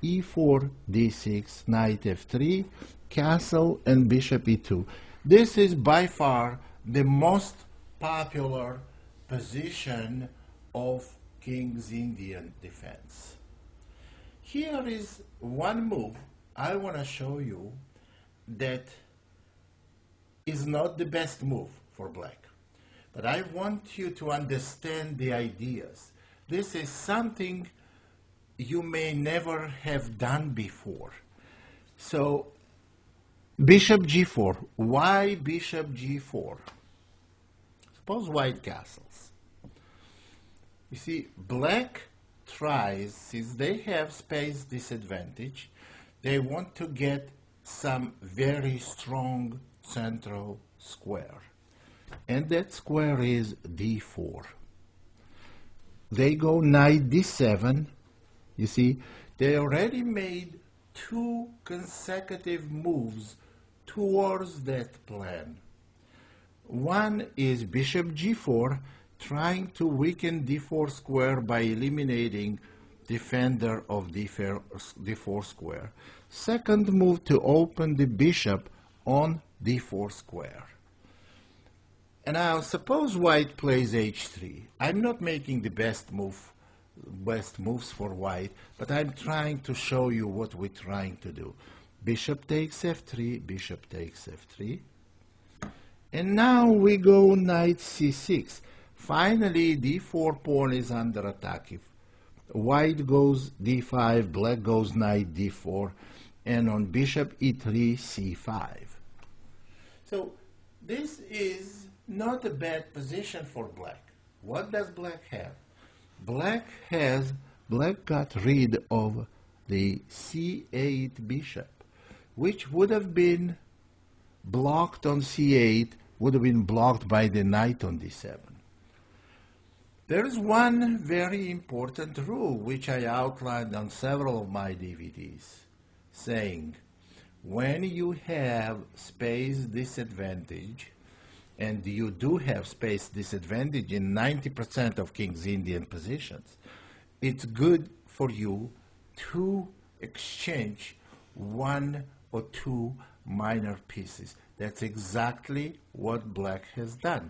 e4, d6, knight f3, castle, and bishop e2. This is by far the most popular position of King's Indian defense. Here is one move I want to show you that is not the best move for black. But I want you to understand the ideas. This is something you may never have done before. So, bishop g4. Why bishop g4? Suppose white castles. You see, black tries, since they have space disadvantage, they want to get some very strong central square. And that square is d4. They go knight d7. You see, they already made two consecutive moves towards that plan. One is bishop g4, trying to weaken d4 square by eliminating defender of d4 square. Second move to open the bishop on d4 square. And now suppose white plays h3. I'm not making the best moves for white, but I'm trying to show you what we're trying to do. Bishop takes f3, bishop takes f3. And now we go knight c6. Finally, d4 pawn is under attack. If white goes d5, black goes knight d4, and on bishop e3, c5. So this is not a bad position for black. What does black have? Black got rid of the c8 bishop, which would have been blocked on c8, would have been blocked by the knight on d7. There is one very important rule which I outlined on several of my DVDs, saying when you have space disadvantage, and you do have space disadvantage in 90% of King's Indian positions, it's good for you to exchange one or two minor pieces. That's exactly what black has done.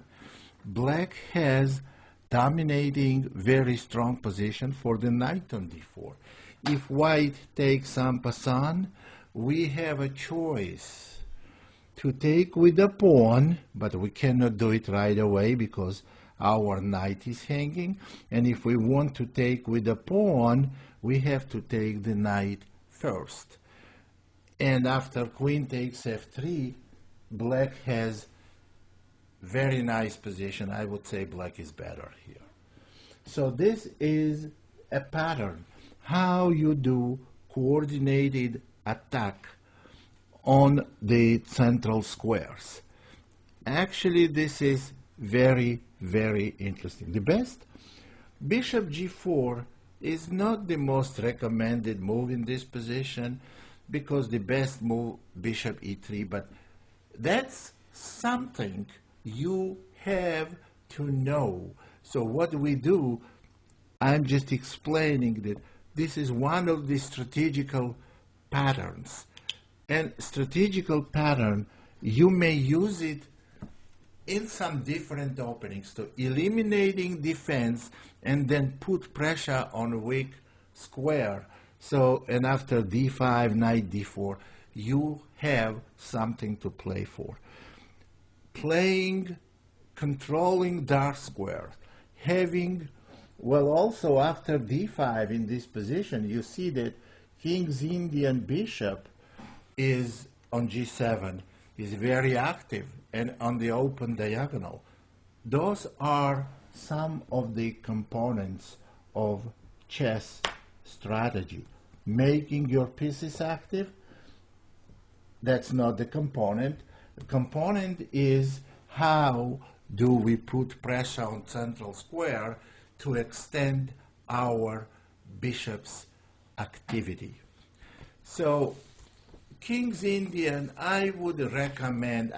Black has dominating very strong position for the knight on d4. If white takes en passant, we have a choice to take with the pawn, but we cannot do it right away because our knight is hanging. And if we want to take with the pawn, we have to take the knight first. And after queen takes f3, black has very nice position. I would say black is better here. So this is a pattern, how you do coordinated attack on the central squares. Actually, this is very, very interesting. The best, bishop g4 is not the most recommended move in this position because the best move, bishop e3, but that's something you have to know. So what we do, I'm just explaining that this is one of the strategical patterns. And strategical pattern, you may use it in some different openings, so eliminating defense and then put pressure on a weak square. So, and after d5, knight d4, you have something to play for. Playing, controlling dark square, having, well, also after d5 in this position, you see that King's Indian bishop is on g7, is very active and on the open diagonal. Those are some of the components of chess strategy. Making your pieces active, that's not the component. The component is how do we put pressure on central square to extend our bishop's activity. So King's Indian, I would recommend,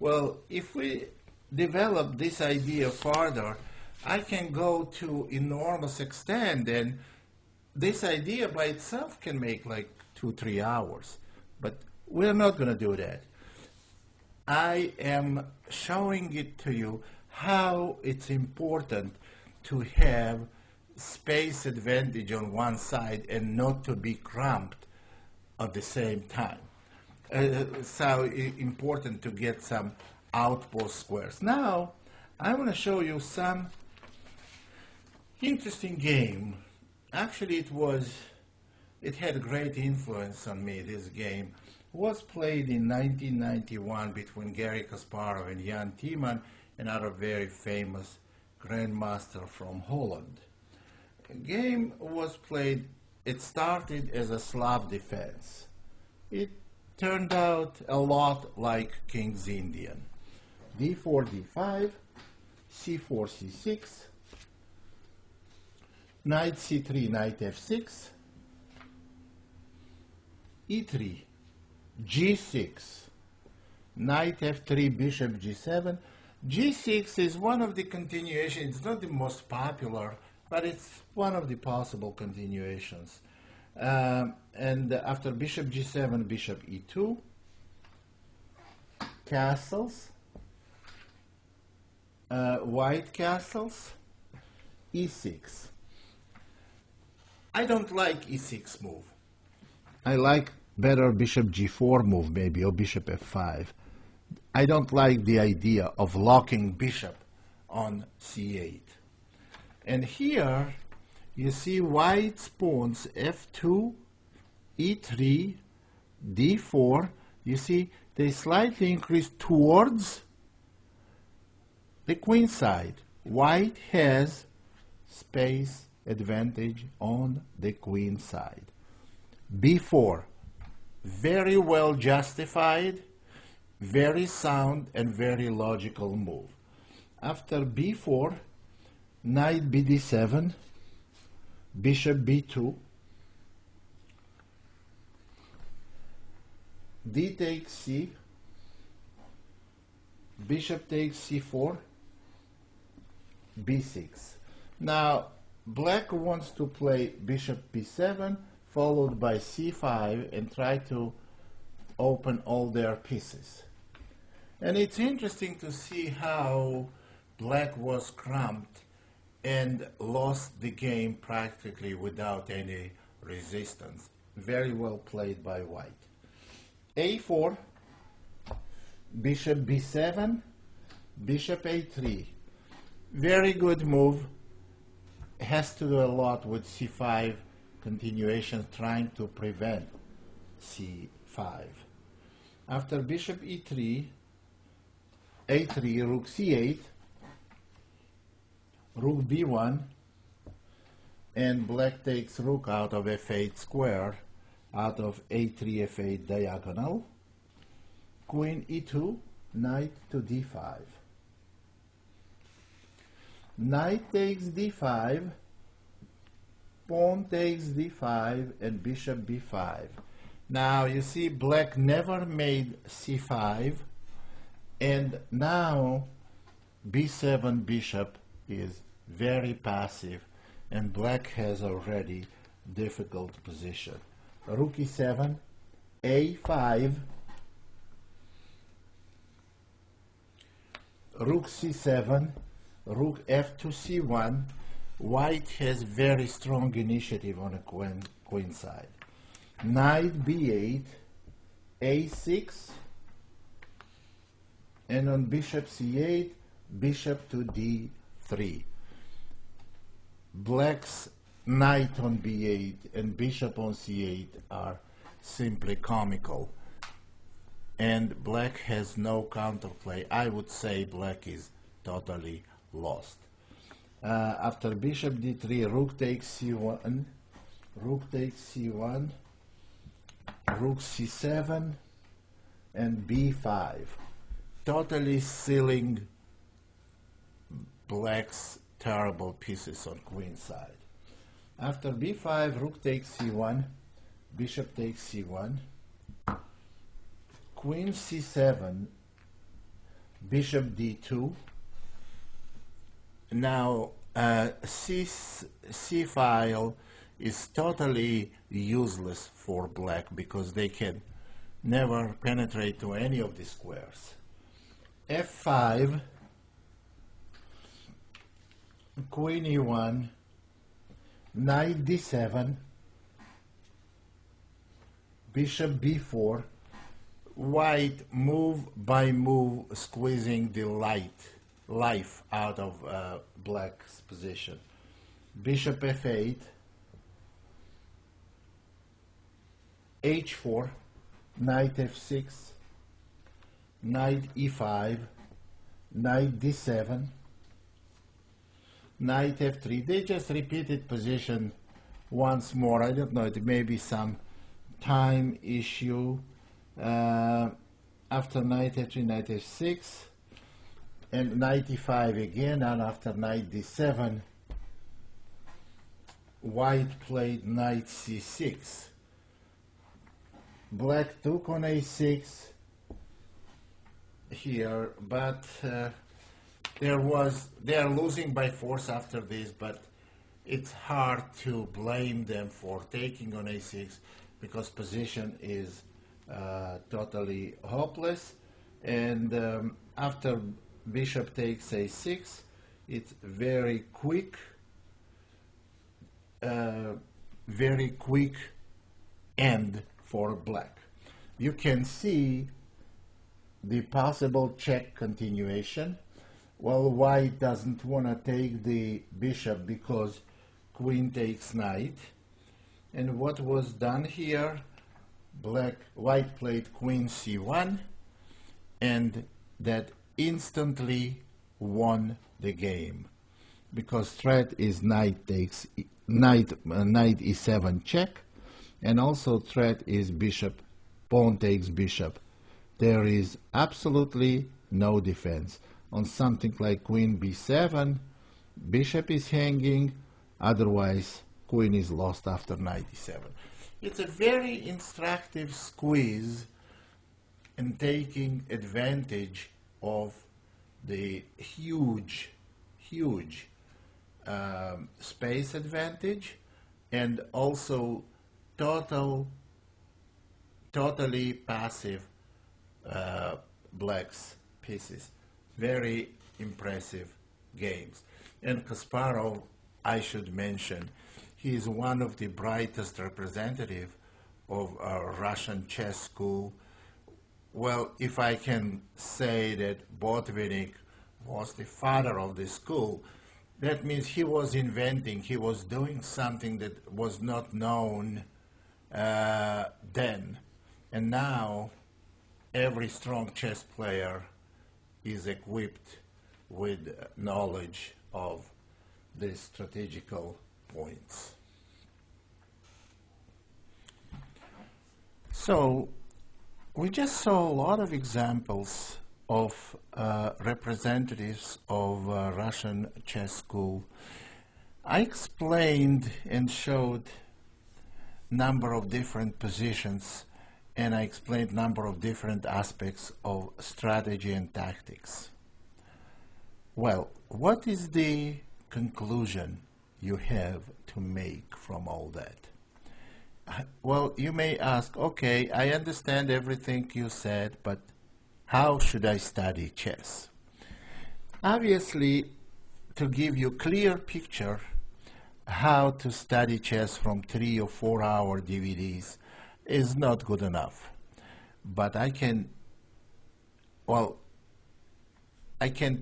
well, if we develop this idea further, I can go to enormous extent, and this idea by itself can make like 2-3 hours, but we're not going to do that. I am showing it to you how it's important to have space advantage on one side and not to be cramped at the same time. So important to get some outpost squares. Now, I want to show you some interesting game. Actually, it had great influence on me, this game. It was played in 1991 between Garry Kasparov and Jan Timman, another very famous grandmaster from Holland. The game was played, it started as a Slav defense. It turned out a lot like King's Indian. d4, d5, c4, c6, knight c3, knight f6, e3, g6, knight f3, bishop g7. g6 is one of the continuations. It's not the most popular, but it's one of the possible continuations. And after bishop g7, bishop e2, castles, white castles, e6. I don't like e6 move. I like better bishop g4 move maybe, or bishop f5. I don't like the idea of locking bishop on c8. And here you see white's pawns f2, e3, d4. You see they slightly increase towards the queen side. White has space advantage on the queen side. b4, very well justified, very sound and very logical move. After b4, knight bd7, bishop b2, d takes c, bishop takes c4, b6. Now black wants to play bishop b7 followed by c5 and try to open all their pieces. And it's interesting to see how black was cramped and lost the game practically without any resistance. Very well played by white. a4, bishop b7, bishop a3. Very good move. Has to do a lot with c5 continuation, trying to prevent c5. After bishop e3, a3, rook c8, rook b1, and black takes rook out of f8 square, out of a3 f8 diagonal, queen e2, knight to d5. Knight takes d5, pawn takes d5, and bishop b5. Now you see black never made c5, and now b7 bishop is very passive, and black has already difficult position. Rook e7, a5, rook c7, rook f2 c1. White has very strong initiative on a queen side. Knight b8, a6, and on bishop c8, bishop to d3. Black's knight on b8 and bishop on c8 are simply comical, and black has no counterplay. I would say black is totally lost. After bishop d3, rook takes c1, rook takes c1, rook c7, and b5. Totally sealing black's terrible pieces on queen side. After b5, rook takes c1, bishop takes c1, queen c7, bishop d2. Now c file is totally useless for black because they can never penetrate to any of the squares. f5, queen e1, knight d7, bishop b4. White move by move squeezing the life out of black's position. Bishop f8, h4, knight f6, knight e5, knight d7, knight f3. They just repeated position once more. I don't know, it may be some time issue. After knight f3, knight f6, and knight e5 again, and after knight d7, white played knight c6. Black took on a6 here, but they are losing by force after this, but it's hard to blame them for taking on a6 because position is totally hopeless. And after bishop takes a6, it's very quick end for black. You can see the possible check continuation. Well, white doesn't want to take the bishop because queen takes knight. And what was done here? White played queen c1, and that instantly won the game, because threat is knight e7 check, and also threat is pawn takes bishop. There is absolutely no defense. On something like queen b7, bishop is hanging, otherwise queen is lost after knight e7. It's a very instructive squeeze in taking advantage of the huge space advantage, and also totally passive black's pieces. Very impressive games. And Kasparov, I should mention, he is one of the brightest representatives of our Russian chess school. Well, if I can say that Botvinnik was the father of the school, that means he was inventing, he was doing something that was not known then. And now every strong chess player is equipped with knowledge of the strategical points. So we just saw a lot of examples of representatives of Russian chess school. I explained and showed number of different positions, and I explained number of different aspects of strategy and tactics. Well, what is the conclusion you have to make from all that? Well, you may ask, okay, I understand everything you said, but how should I study chess? Obviously, to give you a clear picture how to study chess from 3 or 4 hour DVDs is not good enough. But I can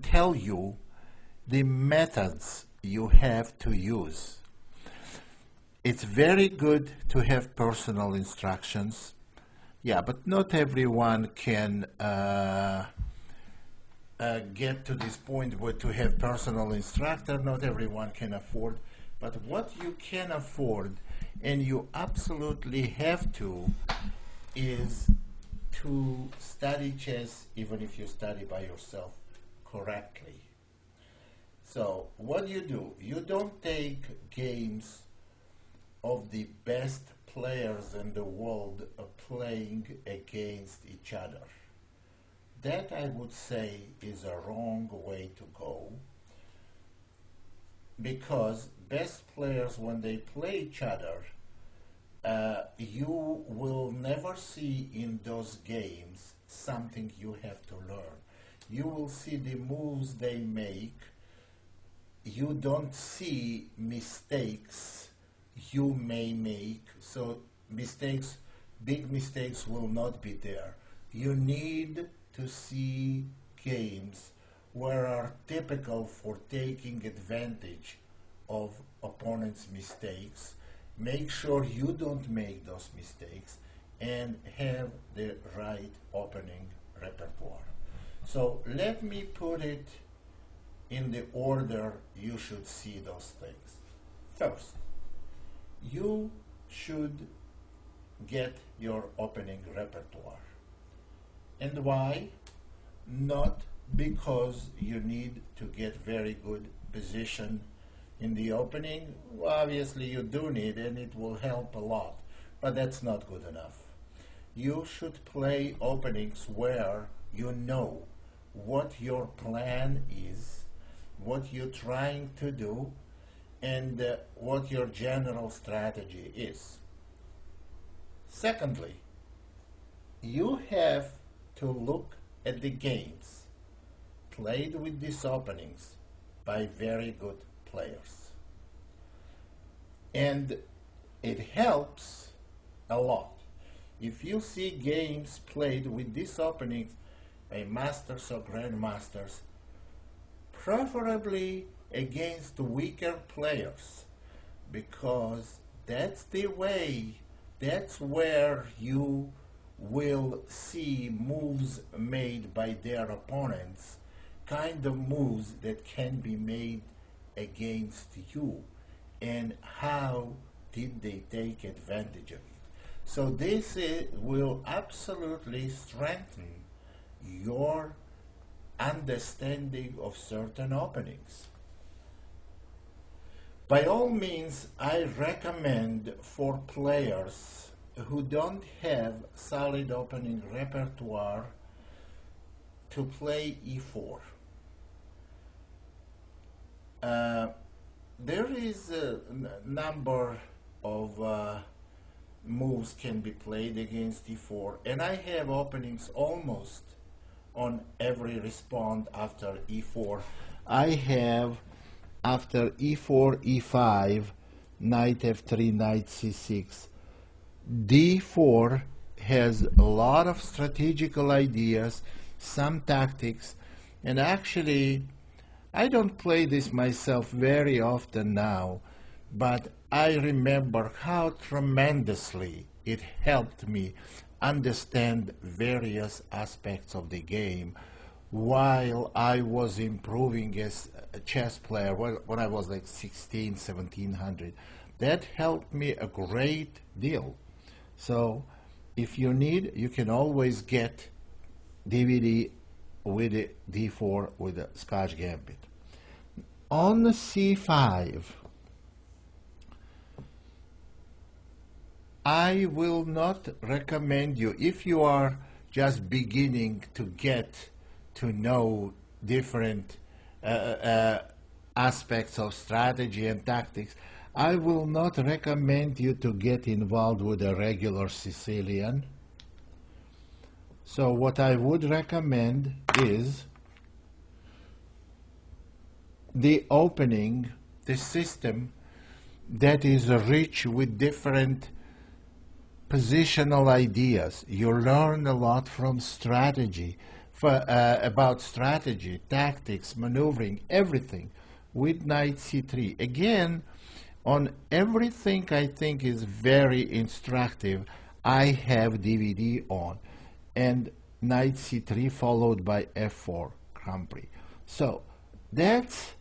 tell you the methods you have to use. It's very good to have personal instructions. Yeah, but not everyone can get to this point where to have personal instructor. Not everyone can afford. But what you can afford, and you absolutely have to, is to study chess, even if you study by yourself, correctly. So what do? You don't take games of the best players in the world playing against each other. That, I would say, is a wrong way to go, because best players, when they play each other, you will never see in those games something you have to learn. You will see the moves they make. You don't see mistakes you may make. So big mistakes will not be there. You need to see games where are typical for taking advantage of opponents' mistakes. Make sure you don't make those mistakes and have the right opening repertoire. So let me put it in the order you should see those things. First, you should get your opening repertoire. And why? Not because you need to get very good position in the opening. Well, obviously you do need, and it will help a lot, but that's not good enough. You should play openings where you know what your plan is, what you're trying to do, and what your general strategy is. Secondly, you have to look at the games played with these openings by very good players. And it helps a lot. If you see games played with these openings by masters or grandmasters, preferably against weaker players, because that's the way, that's where you will see moves made by their opponents, kind of moves that can be made against you, and how did they take advantage of it. So this will absolutely strengthen your understanding of certain openings. By all means, I recommend for players who don't have solid opening repertoire to play e4. There is a number of moves can be played against e4, and I have openings almost on every response after e4. I have after e4, e5, knight f3, knight c6. d4 has a lot of strategical ideas, some tactics, and actually I don't play this myself very often now, but I remember how tremendously it helped me understand various aspects of the game while I was improving as a chess player when I was like 16, 1700. That helped me a great deal. So if you need, you can always get DVD with the d4 with the Scotch Gambit. On c5, I will not recommend you, if you are just beginning to get to know different aspects of strategy and tactics, I will not recommend you to get involved with a regular Sicilian. So what I would recommend is the opening, the system that is rich with different positional ideas. You learn a lot from strategy, about strategy, tactics, maneuvering, everything with knight c3. Again, on everything I think is very instructive, I have DVD on, and knight c3 followed by f4 Grand Prix. So that's,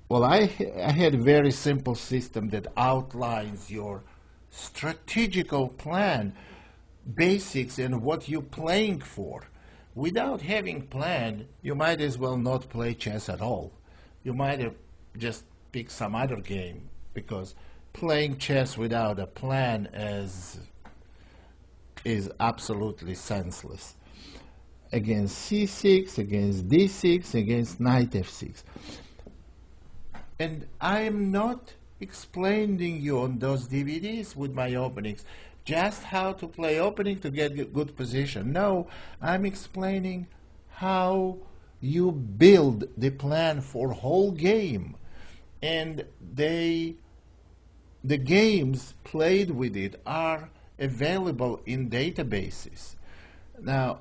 well, I had a very simple system that outlines your strategical plan, basics, and what you're playing for. Without having planned, you might as well not play chess at all. You might have just picked some other game, because playing chess without a plan is absolutely senseless. Against c6, against d6, against knight f6. And I am not explaining you on those DVDs with my openings just how to play opening to get good position. No, I'm explaining how you build the plan for whole game, and the games played with it are available in databases. Now,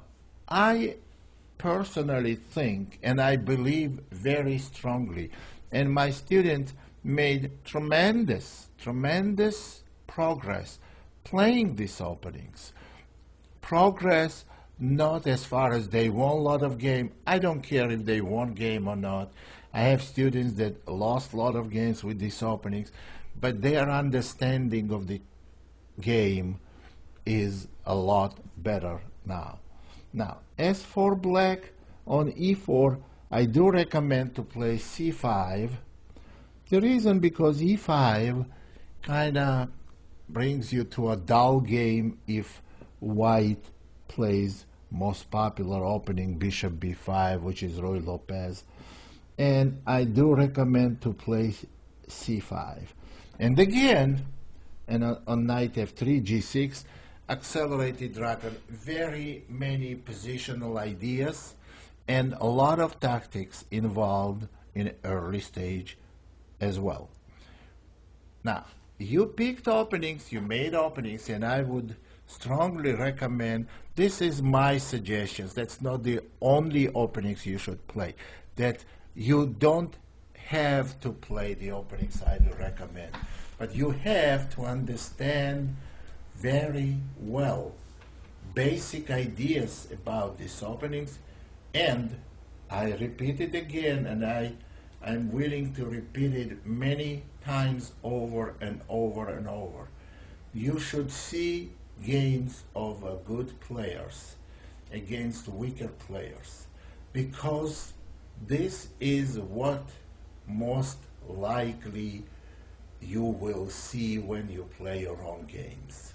I personally think, and I believe very strongly, and my students made tremendous progress playing these openings. Progress not as far as they won a lot of game. I don't care if they won game or not. I have students that lost a lot of games with these openings, but their understanding of the game is a lot better now. Now, as for black on e4, I do recommend to play c5. The reason, because e5 kind of brings you to a dull game if white plays most popular opening bishop b5, which is Ruy Lopez. And I do recommend to play c5. And again, and on knight f3, g6, accelerated dragon, very many positional ideas and a lot of tactics involved in early stage as well. Now, you picked openings, you made openings, and I would strongly recommend, this is my suggestions, that's not the only openings you should play, that You don't have to play the openings I recommend, but you have to understand very well basic ideas about these openings. And I repeat it again, and I'm willing to repeat it many times over and over and over. You should see games of good players against weaker players, because this is what most likely you will see when you play your own games.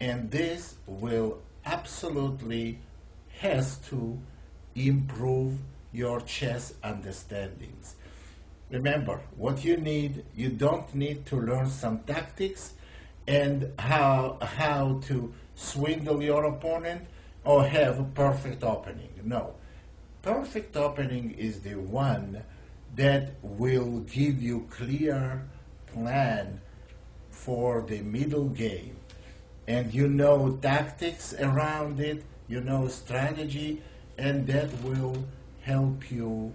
And this will absolutely has to improve your chess understandings. Remember, what you don't need to learn some tactics and how to swindle your opponent or have a perfect opening. No. Perfect opening is the one that will give you clear plan for the middle game. And you know tactics around it, you know strategy, and that will help you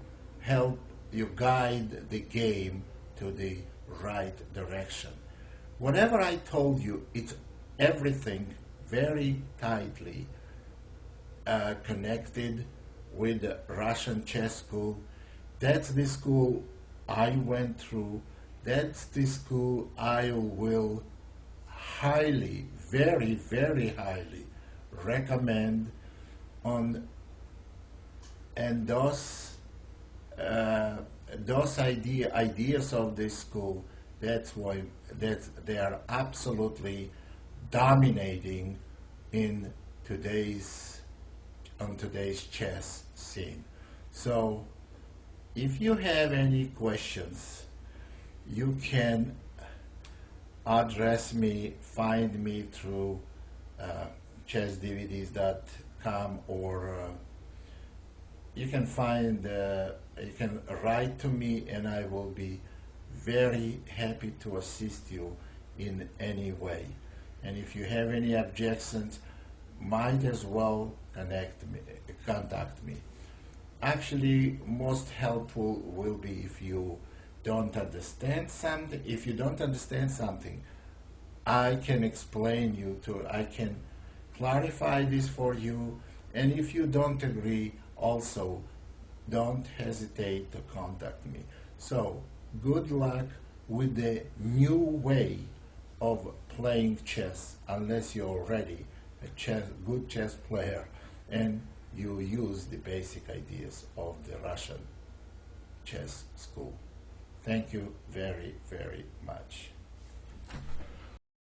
guide the game to the right direction. Whatever I told you, it's everything very tightly connected with the Russian chess school. That's the school I went through. That's the school I will highly, very, very highly recommend on. And those ideas of this school, that's why they are absolutely dominating in today's on today's chess scene. So if you have any questions, you can address me, find me through chessdvds.com, or you can you can write to me, and I will be very happy to assist you in any way. And if you have any objections, might as well contact me. Actually, most helpful will be if you don't understand something. If you don't understand something, I can I can clarify this for you. And if you don't agree, also, don't hesitate to contact me. So, good luck with the new way of playing chess, unless you're already a good chess player and you use the basic ideas of the Russian chess school. Thank you very, very much.